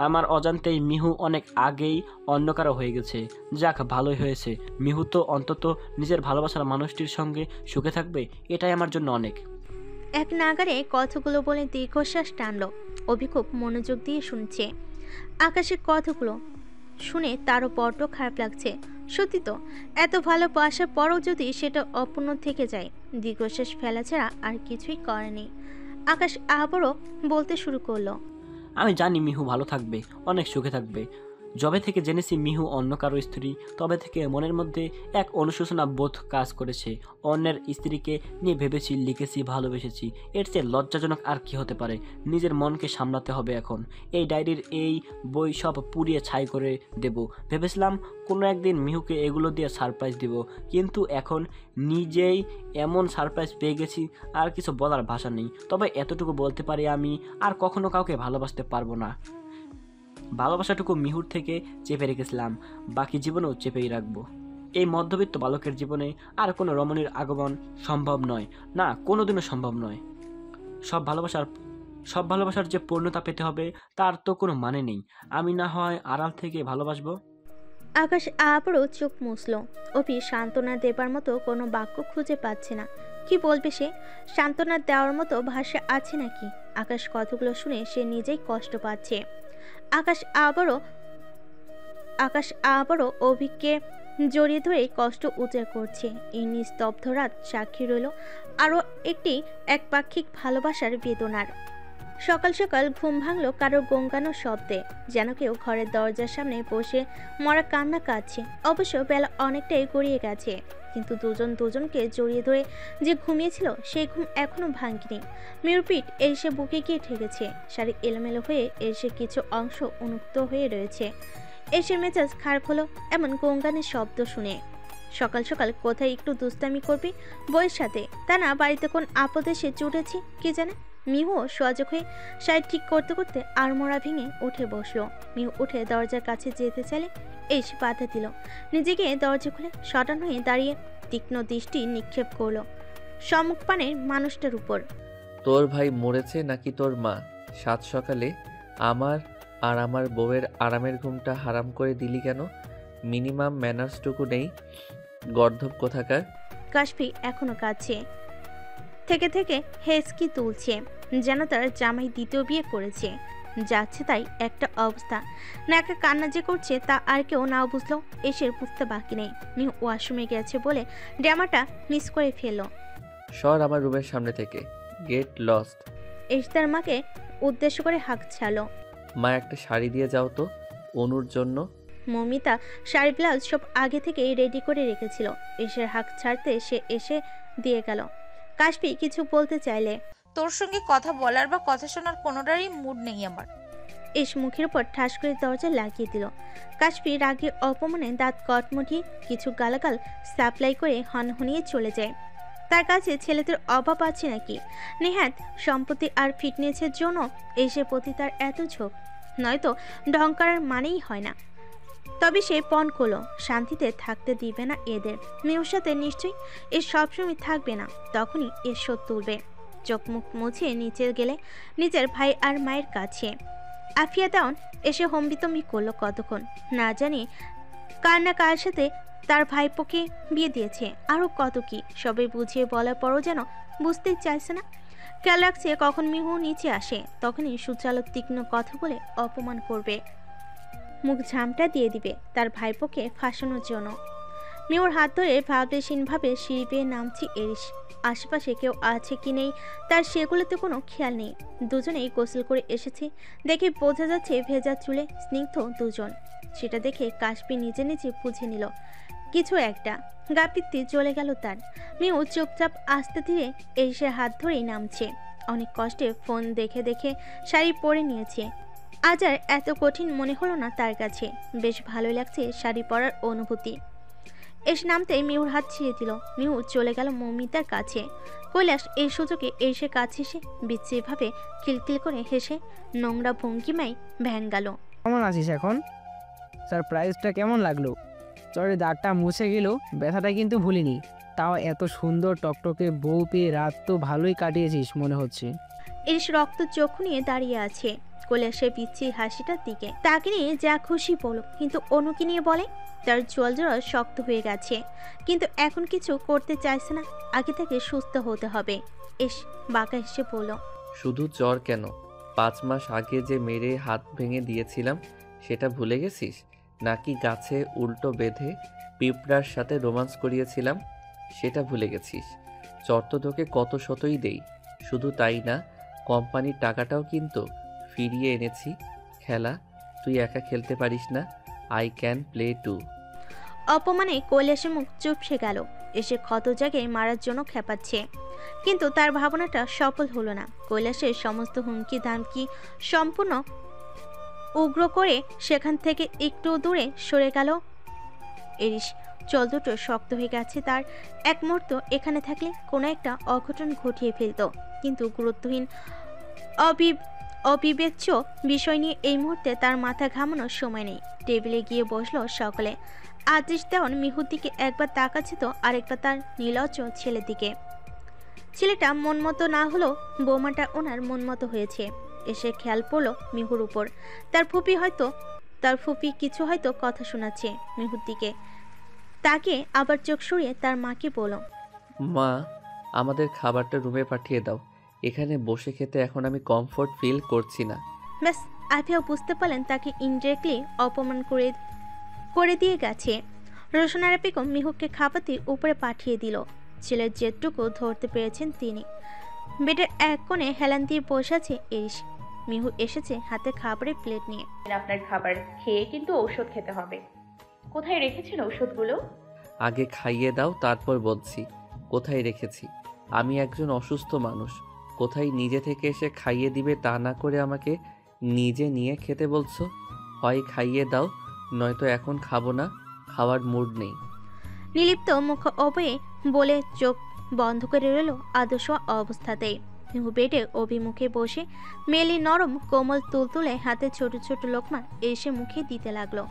আমার অজান্তেই মিহু অনেক আগেই অন্য কারো হয়ে গেছে। যাক, ভালোই হয়েছে। মিহু তো অন্তত নিজের ভালোবাসার মানুষটির সঙ্গে সুখে থাকবে, এটাই আমার জন্য অনেক। এক নাগারে কথাগুলো বলে দীর্ঘশ্বাস টানল। অভি খুব মনোযোগ দিয়ে শুনছে। আকাশের কথাগুলো শুনে তারও বড্ড খারাপ লাগছে। সত্যি তো, এত ভালোবাসার পরও যদি সেটা অপূর্ণ থেকে যায়, দীর্ঘশ্বাস ফেলা ছাড়া আর কিছুই করেনি। আকাশ আবারও বলতে শুরু করলো। আমি জানি মিহু ভালো থাকবে, অনেক সুখে থাকবে। যবে থেকে জেনেছি মিহু অন্য কারো স্ত্রী, তবে থেকে মনের মধ্যে এক অনুশোচনা বোধ কাজ করেছে। অন্যের স্ত্রীকে নিয়ে ভেবেছি, লিখেছি, ভালোবেসেছি। এর চেয়ে লজ্জাজনক আর কি হতে পারে? নিজের মনকে সামলাতে হবে এখন। এই ডায়েরির এই বই সব পুড়িয়ে ছাই করে দেব। ভেবেছিলাম কোনো একদিন মিহুকে এগুলো দিয়ে সারপ্রাইজ দিব, কিন্তু এখন নিজেই এমন সারপ্রাইজ পেয়ে গেছি, আর কিছু বলার ভাষা নেই। তবে এতটুকু বলতে পারি, আমি আর কখনো কাউকে ভালোবাসতে পারবো না। ভালোবাসাটুকু মিহুর থেকে চেপে রেখেছিলাম, বাকি জীবনেও চেপেই রাখবো। এই মধ্যবিত্ত বালকের জীবনে আর কোনো রমণীর আগমন সম্ভব নয়, না কোনোদিনও সম্ভব নয়। সব ভালোবাসার যে পূর্ণতা পেতে হবে তার তো কোনো মানে নেই। আমি না হয় আড়াল থেকে ভালোবাসবো। আকাশ আবারও চোখ মুছল। অভি সান্ত্বনা দেবার মতো কোনো বাক্য খুঁজে পাচ্ছে না। কি বলবে সে? সান্ত্বনা দেওয়ার মতো ভাষা আছে নাকি? আকাশ কথাগুলো শুনে সে নিজেই কষ্ট পাচ্ছে। আকাশ আবারও অভিকে জড়িয়ে ধরে কষ্ট উজাড় করছে। এই নিস্তব্ধ রাত সাক্ষী রইল আরও একটি একপাক্ষিক ভালোবাসার বেদনার। সকাল সকাল ঘুম ভাঙল কারোর গঙ্গানোর শব্দে, যেন কেউ ঘরের দরজার সামনে বসে মরা কান্না কাঁদছে। অবশ্য বেলা অনেকটাই গড়িয়ে গেছে, কিন্তু দুজনকে জড়িয়ে ধরে যে ঘুমিয়েছিল সেই ঘুম এখনো ভাঙেনি। মিরপিট এসে বুকে গিয়ে ঠেকেছে। শাড়ি এলোমেলো হয়ে এসে কিছু অংশ উন্মুক্ত হয়ে রয়েছে। এসে মেজাজ খারাপ হলো এমন গঙ্গানের শব্দ শুনে। সকাল সকাল কোথায় একটু দুষ্টামি করবি বইয়ের সাথে, তা না বাড়িতে কোন আপদে সে চুটেছি কে জানে। মিহুও সজাগ হয়ে শাড়ি ঠিক করতে করতে আড়মোড়া ভেঙে উঠে বসলো। মিহু উঠে দরজার কাছে যেতে চাইলে এসে বাধা দিল। নিজেকে দরজা খুলে শটান হয়ে দাঁড়িয়ে তীক্ষ্ণ দৃষ্টি নিক্ষেপ করলো সম্মুখপানের মানুষটার উপর। তোর ভাই মরেছে নাকি তোর মা? সাত সকালে আমার আর আমার বউয়ের আরামের ঘুমটা হারাম করে দিলি কেন? মিনিমাম ম্যানার্সটুকু নেই, গর্ধব কোথাকার। কাশফি এখনো কাঁদছে, থেকে থেকে হেসকি তুলছে, যেন তার জামাই দ্বিতীয় বিয়ে করেছে। যাচ্ছে তাই একটা অবস্থা, নাকা কান্না যে করছে তা আর কেউ না বুঝলেও এসে বুঝতে বাকি নেই। মিহু ওয়াশরুমে গেছে বলে ড্রামাটা মিস করে ফেললো। সর আমার রুমের সামনে থেকে, গেট লস্ট। এসে তার মাকে উদ্দেশ্য করে হাঁক ছাড়লো। মা একটা শাড়ি দিয়ে যাও তো অনুর জন্য। মমিতা শাড়ি ব্লাউজ সব আগে থেকেই রেডি করে রেখেছিল। এসের হাঁক ছাড়তে সে এসে দিয়ে গেল। কাশফি কিছু বলতে চাইলে, তোর সঙ্গে কথা বলার বা কথা শোনার কোনোটারই মুড নেই আমার। এস মুখের উপর ঠাস করে দরজা লাগিয়ে দিল। কাশফি রাগে অপমানে দাঁত কটমুটিয়ে কিছু গালাগাল সাপ্লাই করে হনহনিয়ে চলে যায়। তার কাছে ছেলেদের অভাব আছে নাকি? নেহাত সম্পত্তি আর ফিটনেসের জন্য এসের প্রতি তার এত ঝোঁক, নয়তো ঢং করার মানেই হয় না। তবে সে পণ করলো শান্তিতে থাকতে দিবে না এদের। মেয়ের সাথে নিশ্চয়ই এ সবসময় থাকবে না, তখনই এ শোধ তুলবে। চোখ মুখ মুছে নিচে গেলে নিজের ভাই আর মায়ের কাছে। আফিয়া দেওয়ান এসে হম্বিতম্বি করলো কতক্ষণ, না জানি কার না কার সাথে তার ভাইপোকে বিয়ে দিয়েছে, আরও কত কি সবাই বুঝিয়ে বলার পরও যেন বুঝতেই চাইছে না। খেয়াল রাখছে কখন মিহু নিচে আসে, তখনই সুচালো তীক্ষ্ণ কথা বলে অপমান করবে, মুখ ঝামটা দিয়ে দিবে তার ভাইপোকে ফাঁসানোর জন্য। মিহুর হাত ধরে ভাবলেশীনভাবে সিঁড়ি বেয়ে নামছি এরিস। আশেপাশে কেউ আছে কি নেই তার সেগুলোতে কোনো খেয়াল নেই। দুজনেই গোসল করে এসেছে দেখে বোঝা যাচ্ছে ভেজা চুলে স্নিগ্ধ দুজন। সেটা দেখে কাশফি নিজে নিজে বুঝে নিল কিছু একটা। গাপিত্তি চলে গেল তার। মিহু চুপচাপ আস্তে ধীরে এরিসের হাত ধরেই নামছে। অনেক কষ্টে ফোন দেখে দেখে শাড়ি পরে নিয়েছে। আজ আর এত কঠিন মনে হলো না তার কাছে, বেশ ভালোই লাগছে শাড়ি পরার অনুভূতি। এস নামতেই মিহুর হাত ছিঁড়ে দিল। মিহু চলে গেল মৌমিতার কাছে। কৈলাস এই সুযোগে এসে কাছে এসে বিচ্ছিরিভাবে খিলখিল করে হেসে নোংরা ভঙ্গিমায় ভ্যাং গেল। কেমন আছিস এখন? সারপ্রাইজটা কেমন লাগলো? চরে দাঁতটা মুছে গেল, ব্যথাটা কিন্তু ভুলিনি। তাও এত সুন্দর টকটকে বউ পেয়ে রাত তো ভালোই কাটিয়েছিস মনে হচ্ছে। এস রক্ত চোখ নিয়ে দাঁড়িয়ে আছে কৈলাসের পিচ্ছি হাসিটার দিকে। তাকে নিয়ে যা খুশি বলো, কিন্তু অনুকে নিয়ে বলে তার জল জড়া শক্ত হয়ে গেছে, কিন্তু এখন কিছু করতে চাইছে না। আগে থেকে সুস্থ হতে হবে। এস বাঁকা হেসে বলল, শুধু জ্বর কেন, 5 মাস আগে যে মেরে হাত ভেঙে দিয়েছিলাম সেটা ভুলে গেছিস? নাকি গাছে উল্টো বেঁধে পিঁপড়ার সাথে রোমান্স করিয়েছিলাম সেটা ভুলে গেছিস? জ্বর তো তোকে কত শতই দেই। শুধু তাই না, কোম্পানির টাকাটাও কিন্তু ফিরিয়ে এনেছি। খেলা তুই একা খেলতে পারিস না, আই ক্যান প্লে টু। অপমানে কৈলাসের মুখ চুপসে গেল। এসে ক্ষত জায়গায় মারার জন্য খেপাচ্ছে, কিন্তু তার ভাবনাটা সফল হলো না। কৈলাসের সমস্ত হুমকি ধামকি সম্পূর্ণ উগ্র করে সেখান থেকে একটু দূরে সরে গেল এরিস। চল দুটো শক্ত হয়ে গেছে তার। এক মুহূর্ত এখানে থাকলে কোনো একটা অঘটন ঘটিয়ে ফেলত, কিন্তু গুরুত্বহীন অবিবেচ্য বিষয় নিয়ে এই মুহূর্তে তার মাথা ঘামানোর সময় নেই। টেবিলে গিয়ে বসলো সকলে। আদেশ দেওয়ান মিহুর দিকে একবার তাকাচ্ছে তো আরেকবার তার নীলজ্জ ছেলের দিকে। ছেলেটা মন মতো না হলেও বৌমাটা ওনার মন মতো হয়েছে। এসে খেয়াল পড়লো মিহুর উপর। তার ফুপি কিছু হয়তো কথা শোনাচ্ছে মিহুর দিকে। তাকে আবার চোখ সরিয়ে তার মাকে বলল, মা আমাদের খাবারটা রুমে পাঠিয়ে দাও, এখানে বসে খেতে এখন আমি কমফোর্ট ফিল করছি না। ব্যাস আফিয়াও বুঝতে পারলেন তাকে ইনডিরেক্টলি অপমান করে দিয়ে গেছে। রোশনারা বেগম মিহুকে খাবাতে উপরে পাঠিয়ে দিল। ছেলের জেদটুকু ধরতে পেরেছেন তিনি। বেডের এক কোণে হেলান দিয়ে বসে আছে এরিস। মিহু এসেছে হাতে খাবারের প্লেট নিয়ে। আপনার খাবার খেয়ে কিন্তু ঔষধ খেতে হবে। কোথায় রেখেছেন ঔষধগুলো? আগে খাইয়ে দাও, তারপর বলছি কোথায় রেখেছি। আমি একজন অসুস্থ মানুষ, কোথায় নিজে থেকে এসে খাইয়ে দিবে তা না করে আমাকে নিজে নিয়ে খেতে বলছো। হয় খাইয়ে দাও, নয়তো এখন খাবো না, খাওয়ার মুড নেই। নিলিপ্ত মুখ অবয়ে বলে চোখ বন্ধ করে রইল আদর্শ অবস্থাতেই। মিহু বেডে অভিমুখে বসে মেলি নরম কোমল তুলতুলে হাতে ছোট ছোট লোকমা এসে মুখে দিতে লাগলো।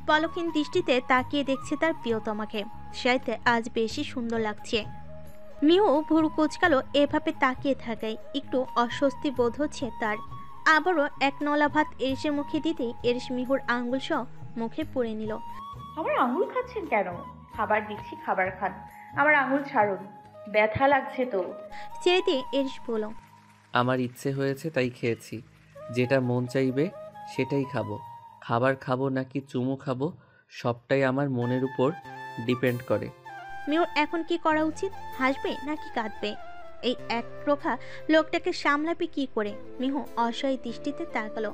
পলকহীন দৃষ্টিতে তাকিয়ে দেখছে তার প্রিয়তমাকে। সাইতে আজ বেশি সুন্দর লাগছে। মিহু ভুরু কুচকালো এভাবে তাকিয়ে থাকায় একটু অস্বস্তি বোধ হচ্ছে তার। আবারও এক নলা ভাত এরিসের মুখে দিতেই এরিস মিহুর আঙ্গুল সহ মুখে পুড়ে নিল। আমার আঙুল খাচ্ছেন কেন? খাবার দিচ্ছি, খাবার খান। আমার আঙুল ছাড়ুন, ব্যথা লাগছে তো। ছেড়ে দিয়ে এরিস বলল, আমার ইচ্ছে হয়েছে তাই খেয়েছি। যেটা মন চাইবে সেটাই খাবো। খাবার খাবো নাকি চুমু খাবো সবটাই আমার মনের উপর ডিপেন্ড করে। মিহুর এখন কি করা উচিত? হাসবে নাকি কাঁদবে? এই এক প্রখা লোকটাকে সামলাবে কি করে? মিহু অসহায় দৃষ্টিতে তাকালো।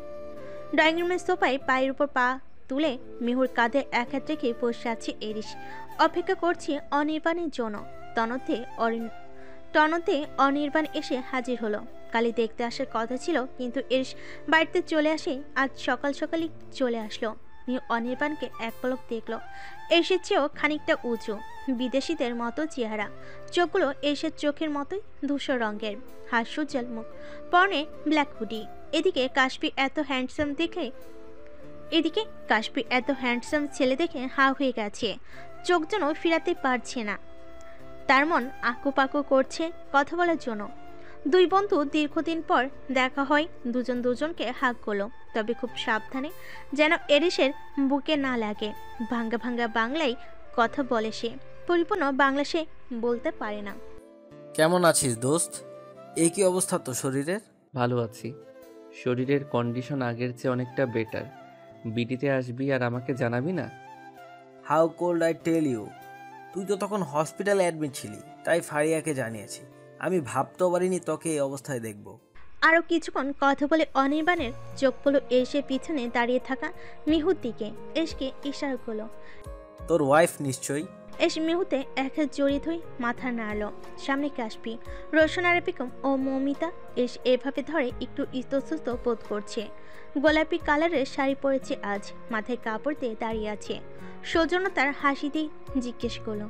ড্রয়িং রুমের সোফায় পায়ের উপর পা তুলে মিহুর কাঁধে এক হাত রেখে বসে আছে এরিস। অপেক্ষা করছে অনির্বাণের জন্য। টনতে অনির্বাণ এসে হাজির হলো। কালি দেখতে আসার কথা ছিল, কিন্তু এরিস বাড়িতে চলে আসে আজ সকাল সকালই চলে আসলো। মিহু অনির্বাণকে এক পলক দেখলো। এসের চেয়েও খানিকটা উঁচু, বিদেশিদের মতো চেহারা, চোখগুলো এসের চোখের মতোই ধূসর রঙের, হাস্যোজ্জ্বল মুখ, পরনে ব্ল্যাক হুডি। এদিকে কাশ্মী এত হ্যান্ডসাম ছেলে দেখে হা হয়ে গেছে। চোখ যেন ফিরাতে পারছে না। তার মন আকুপাকু করছে কথা বলার জন্য। দুই বন্ধু দীর্ঘদিন পর দেখা হয়, দুজন দুজনকে হাক করলো, তবে খুব সাবধানে, যেন এরিসের বুকে না লাগে। ভাঙ্গা ভাঙ্গা বাংলায় কথা বলে সে, পরিপূর্ণ বাংলা সে বলতে পারে না। কেমন আছিস দোস্ত? এই কি অবস্থা তো শরীরের? ভালো আছি। শরীরের কন্ডিশন আগের চেয়ে অনেকটা বেটার। বিটিতে আসবি আর আমাকে জানাবি না? How could I tell you. তুই তো তখন হসপিটালে অ্যাডমিট ছিলি, তাই ফারিয়াকে জানিয়েছি। আমি ভাবতেও পারিনি তোকে এই অবস্থায় দেখব। আরও কিছুক্ষণ কথা বলে অনির্বাণের চোখ পড়ল এসে পিছনে দাঁড়িয়ে থাকা মিহুর দিকে। এসকে ইশারা করলো। তোর ওয়াইফ নিশ্চয়ই। এস মিহুতে এক হাত জড়িয়ে ধরে মাথা নাড়ল। সামনে কাশপি, রোশন আর বেগম ও মৌমিতা। এস এভাবে ধরে একটু ইতস্তত বোধ করছে। গোলাপি কালারের শাড়ি পরেছে আজ, মাথায় কাপড় দিয়ে দাঁড়িয়ে আছে। সৌজন্য তার হাসি দিয়ে জিজ্ঞেস করলো,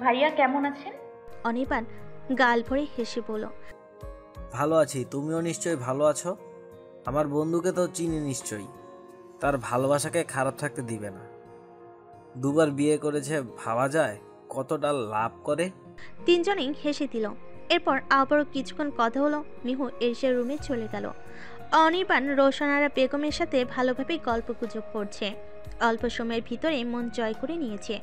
ভাইয়া কেমন আছেন? অনির্বাণ গাল ভরে হেসে বলল, ভালো আছি। তুমিও নিশ্চয়ই ভালো আছো। আমার বন্ধুকে তো চিনি নিশ্চয়ই। তার ভালোবাসাকে খারাপ থাকতে দিবে না। দুবার বিয়ে করেছে, ভাবা যায় কতটা লাভ করে। তিনজনেই হেসে দিল। এরপর আবারও কিছুক্ষণ কথা হলো। মিহু এসে রুমে চলে গেল। অনির্বাণ রোশনারা বেগমের সাথে ভালোভাবেই গল্পগুজব করছে। অল্প সময়ের ভিতরে মন জয় করে নিয়েছে।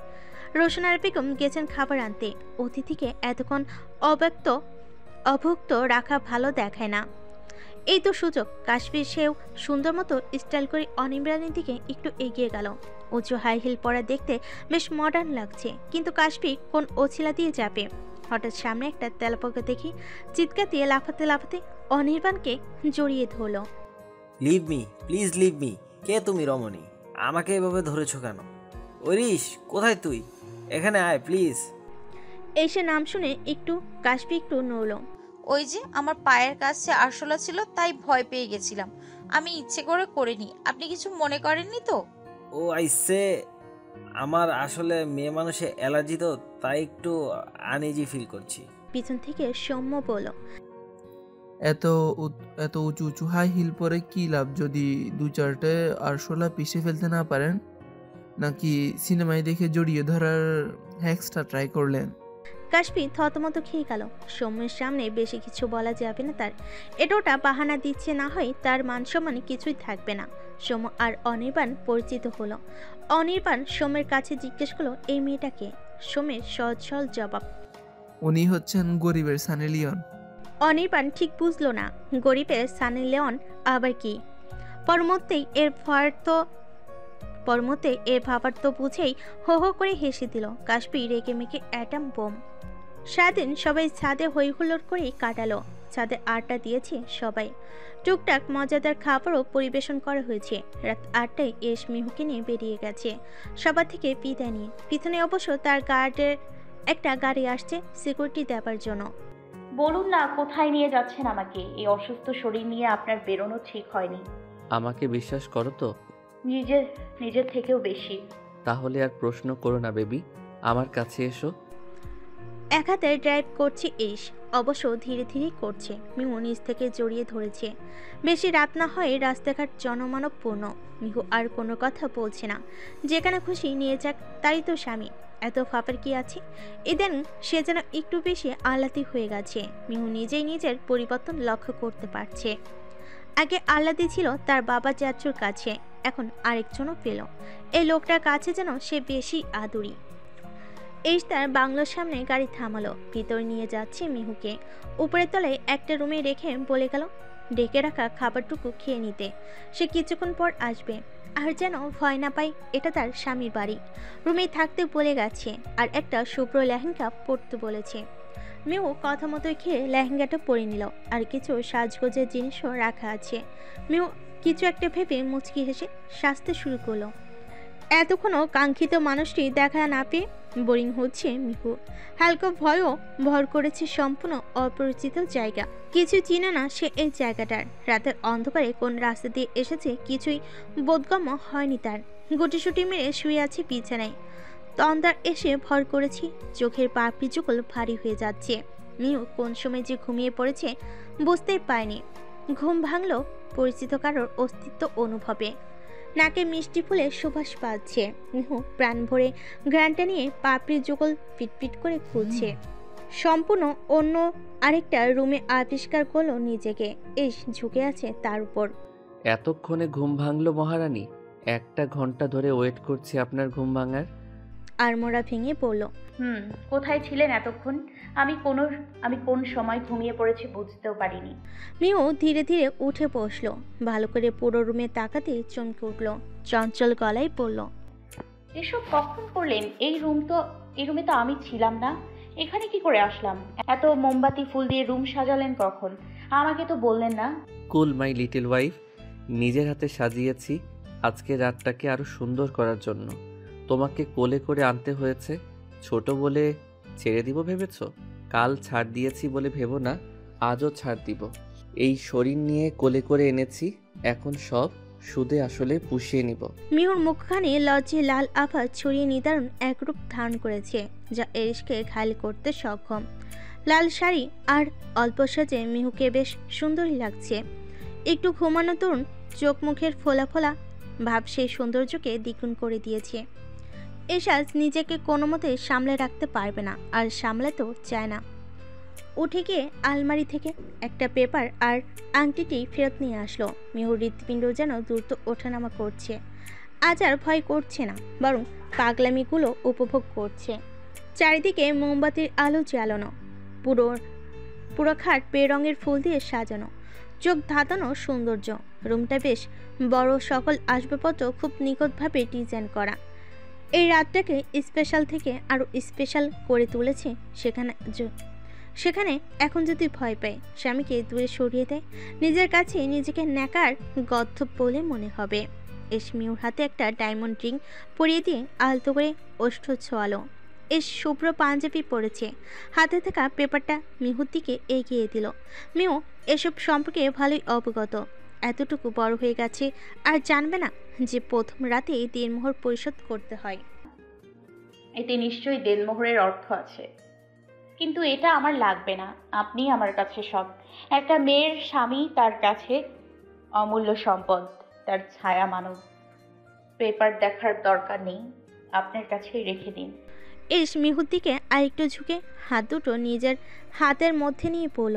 রোশনারা বেগম গেছেন খাবার আনতে। অতিথিকে এতক্ষণ অভুক্ত রাখা ভালো দেখায় না। এই তো সুযোগ। কাশ্মীর সেও সুন্দর মতো স্টাইল করে অনির্বাণের দিকে একটু এগিয়ে গেল। উঁচু হাই হিল পরা দেখতে বেশ মডার্ন লাগছে, কিন্তু কাশ্মীর কোন ওছিলা দিয়ে যাবে। হঠাৎ সামনে একটা তেলাপোকা দেখি চিৎকার দিয়ে লাফাতে লাফাতে অনির্বাণকে জড়িয়ে ধরল। Leave me, please leave me. কে তুমি রমণী? আমাকে এভাবে ধরেছো কেন? ওরিস, কোথায় তুই? এখানে আয় প্লিজ। এসে নাম শুনে কাশ্মীর একটু নড়ল। ওই যে আমার পায়ের কাছে আরশোলা ছিল, তাই ভয় পেয়ে গেছিলাম। আমি ইচ্ছে করে করিনি। আপনি কিছু মনে করেননি তো? ও আইসে, আমার আসলে মেয়ে মানুষে অ্যালার্জি তো, তাই একটু আনইজি ফিল করছি। পিছন থেকে সৌম্য বলল, এত উঁচু উঁচু হাই হিল পরে কি লাভ যদি দু চারটে আরশোলা পিষে ফেলতে না পারেন? নাকি সিনেমায় দেখে জড়িয়ে ধরার হ্যাক্সটা ট্রাই করলেন? কাশ্মীর থতমত খেয়ে গেল। সৌম্যের সামনে বেশি কিছু বলা যাবে না তার। এটা বাহানা দিচ্ছে, না হয় তার মান সম্মানে কিছুই থাকবে না। সৌম্য আর অনির্বাণ পরিচিত হলো। অনির্বাণ সৌম্যের কাছে জিজ্ঞেস করলো, এই মেয়েটাকে? সৌম্যের সহজ সরল জবাব, উনি হচ্ছেন গরিবের সানি লিওন। অনির্বাণ ঠিক বুঝলো না গরিবের সানি লিওন আবার কি। পরমুহূর্তেই এর ভাবার্থ বুঝেই হো হো করে হেসে দিল। কাশ্মীর রেগে মেগে অ্যাটম বোম। সারাদিন সবাই ছাদে হই হুল্লোড় করেই কাটালো। ছাদে আড্ডা দিয়েছে সবাই। টুকটাক মজাদার খাবারও পরিবেশন করা হয়েছে। রাত 8টায় এস মিহুকে নিয়ে বেরিয়ে গেছে সবার থেকে বিদায় নিয়ে। পিছনে অবশ্য তার গার্ডের একটা গাড়ি আসছে সিকিউরিটি দেবার জন্য। বলুন না, কোথায় নিয়ে যাচ্ছেন আমাকে? এই অসুস্থ শরীর নিয়ে আপনার বেরোনো ঠিক হয়নি। আমাকে বিশ্বাস করো তো? নিজের থেকেও বেশি। তাহলে আর প্রশ্ন করো না বেবি। আমার কাছে এসো। এক হাতে ড্রাইভ করছে ইস, অবশ্য ধীরে ধীরেই করছে। মিহু নিজ থেকে জড়িয়ে ধরেছে। বেশি রাত না হয় রাস্তাঘাট জনমানবপূর্ণ। মিহু আর কোনো কথা বলছে না। যেখানে খুশি নিয়ে যাক, তাই তো স্বামী, এত ফাপের কি আছে? ইদান সে যেন একটু বেশি আহ্লাদি হয়ে গেছে। মিহু নিজেই নিজের পরিবর্তন লক্ষ্য করতে পারছে। আগে আহ্লাদি ছিল তার বাবা চাচুর কাছে, এখন আরেকজনও পেল। এই লোকটার কাছে যেন সে বেশি আদুরি। এই তার বাংলোর সামনে গাড়ি থামালো। ভিতরে নিয়ে যাচ্ছে মিহুকে। উপরের তলায় একটা রুমে রেখে বলে গেল ডেকে রাখা খাবারটুকু খেয়ে নিতে। সে কিছুক্ষণ পর আসবে। আর যেন ভয় না পায়, এটা তার স্বামীর বাড়ি। রুমে থাকতে বলে গেছে, আর একটা শুভ্র লেহেঙ্গা পরতে বলেছে। মিহু কথা মতোই খেয়ে লেহেঙ্গাটা পরে নিল। আর কিছু সাজগোজের জিনিসও রাখা আছে। মিহু কিছু একটা ভেবে মুচকি হেসে সাজতে শুরু করলো। এতক্ষণও কাঙ্ক্ষিত মানুষটি দেখা না পেয়ে বোরিং হচ্ছে মিহু। হালকা ভয়ও ভর করেছে। সম্পূর্ণ অপরিচিত জায়গা, কিছু চিনে না সে এই জায়গাটার। রাতের অন্ধকারে কোন রাস্তা দিয়ে এসেছে কিছুই বোধগম্য হয়নি তার। গুটিসুটি মেরে শুয়ে আছে বিছানায়। তন্দার এসে ভর করেছি। চোখের পাপড়িচুকল ভারী হয়ে যাচ্ছে। মিহু কোন সময় যে ঘুমিয়ে পড়েছে বুঝতেই পায়নি। ঘুম ভাঙল পরিচিত কারোর অস্তিত্ব অনুভবে। নাকে মিষ্টি ফুলে সুবাস পাচ্ছে। মিহু প্রাণ ভরে ঘ্রাণটা নিয়ে পাপড়ি যুগল পিটপিট করে খুলছে। সম্পূর্ণ অন্য আরেকটা রুমে আবিষ্কার করলো নিজেকে। এস ঝুঁকে আছে তার উপর। এতক্ষণে ঘুম ভাঙলো মহারানী? 1 ঘন্টা ধরে ওয়েট করছি আপনার ঘুম ভাঙার। আড়মোড়া ভেঙে পড়ল। কোথায় ছিলেন এতক্ষণ? আমি কোন সময় ঘুমিয়ে পড়েছি বুঝতেও পারিনি। মিহু ধীরে ধীরে উঠে বসলো। ভালো করে পুরো রুমে তাকাতে চমকে উঠল। চঞ্চল গলায় বলল, এসব কখন করলেন? এই রুমে তো আমি ছিলাম না। এখানে কি করে আসলাম? এত মোমবাতি ফুল দিয়ে রুম সাজালেন কখন? আমাকে তো বললেন না। কুল মাই লিটল ওয়াইফ, নিজের হাতে সাজিয়েছি আজকে রাতটাকে আরো সুন্দর করার জন্য। তোমাকে কোলে করে আনতে হয়েছে। ছোট বলে ছেড়ে দিব ভেবেছ? কাল ছাড় দিয়েছি বলে ভেবো না, আজও ছাড় দিব। এই শরীর নিয়ে কোলে করে এনেছি, এখন সব সুদে আসলে পুষিয়ে নিব। মিহুর মুখখানে লজ্জে লাল আভা ছড়িয়ে নিদারুণ একরূপ ধারণ করেছে, যা এরিশকে ঘায়েল করতে সক্ষম। লাল শাড়ি আর অল্প সাজে মিহুকে বেশ সুন্দরই লাগছে। একটু ঘুমানো তরুণ চোখ মুখের ফোলা ফোলা ভাব সেই সৌন্দর্যকে দ্বিগুণ করে দিয়েছে। এসাজ নিজেকে কোনো মতে সামলে রাখতে পারবে না, আর সামলাতেও চায় না। উঠে গিয়ে আলমারি থেকে একটা পেপার আর আংটিটি ফেরত নিয়ে আসলো। মিহুর হৃৎপিণ্ড যেন দ্রুত ওঠানামা করছে। আজ আর ভয় করছে না, বরং পাগলামিগুলো উপভোগ করছে। চারিদিকে মোমবাতির আলো জ্বালানো। পুরো খাট বেরঙের ফুল দিয়ে সাজানো, চোখ ধাঁধানো সৌন্দর্য। রুমটা বেশ বড়, সকল আসবাবপত্র খুব নিখুঁতভাবে ডিজাইন করা। এই রাতটাকে স্পেশাল থেকে আরও স্পেশাল করে তুলেছে। সেখানে এখন যদি ভয় পায়, স্বামীকে দূরে সরিয়ে দেয়, নিজের কাছে নিজেকে ন্যাকার গদ্ধব বলে মনে হবে। মিহুর হাতে একটা ডায়মন্ড রিং পরিয়ে দিয়ে আলতো করে ওষ্ঠ ছোয়ালো। শুভ্র পাঞ্জাবি পরেছে। হাতে থাকা পেপারটা মিহুর দিকে এগিয়ে দিল। মিহু এসব সম্পর্কে ভালোই অবগত। এতটুকু বড় হয়ে গেছে আর জানবে না যে প্রথম রাতে দেনমোহর পরিশোধ করতে হয়। এতে নিশ্চয়ই দেনমোহরের অর্থ আছে, কিন্তু এটা আমার লাগবে না। আপনি আমার কাছে সব। একটা মেয়ের স্বামী তার কাছে অমূল্য সম্পদ, তার ছায়া মানব। পেপার দেখার দরকার নেই, আপনার কাছেই রেখে দিন। মিহুর দিকে আরেকটু ঝুঁকে হাত দুটো নিজের হাতের মধ্যে নিয়ে বলল,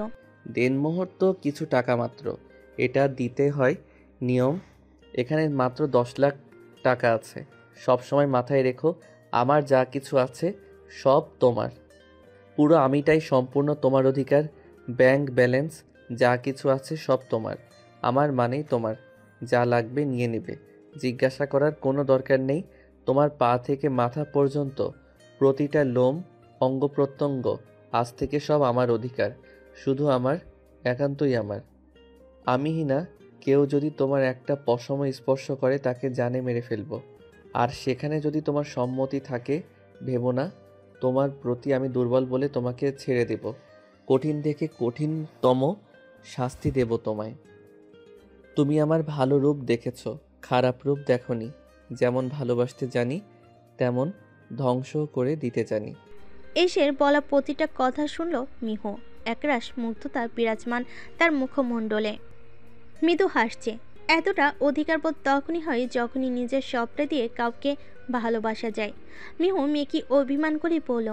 দেনমোহর তো কিছু টাকা মাত্র, এটা দিতে হয় নিয়ম। এখানে মাত্র 10 লাখ টাকা আছে। সব সময় মাথায় রেখো, আমার যা কিছু আছে সব তোমার। পুরো আমিটাই সম্পূর্ণ তোমার অধিকার। ব্যাংক ব্যালেন্স যা কিছু আছে সব তোমার। আমার মানেই তোমার। যা লাগবে নিয়ে নেবে, জিজ্ঞাসা করার কোনো দরকার নেই। তোমার পা থেকে মাথা পর্যন্ত প্রতিটা লোম, অঙ্গ প্রত্যঙ্গ আজ থেকে সব আমার অধিকার। শুধু আমার, একান্তই আমার। আমিই না, কেউ যদি তোমার একটা পশম স্পর্শ করে তাকে জানে মেরে ফেলবো। আর সেখানে যদি তোমার সম্মতি থাকে, ভেবো না তোমার প্রতি আমি দুর্বল বলে তোমাকে ছেড়ে দেব। কঠিন থেকে কঠিনতম শাস্তি দেব তোমায়। তুমি আমার ভালো রূপ দেখেছ, খারাপ রূপ দেখনি। যেমন ভালোবাসতে জানি তেমন ধ্বংস করে দিতে জানি। এসের বলা প্রতিটা কথা শুনল মিহু। একরাশ মুগ্ধতা বিরাজমান তার মুখমণ্ডলে। মৃদু হাসছে। এতটা অধিকারবোধ তখনই হয় যখনই নিজের সবটা দিয়ে কাউকে ভালোবাসা যায়। মিহু মেকি অভিমান করে বলল,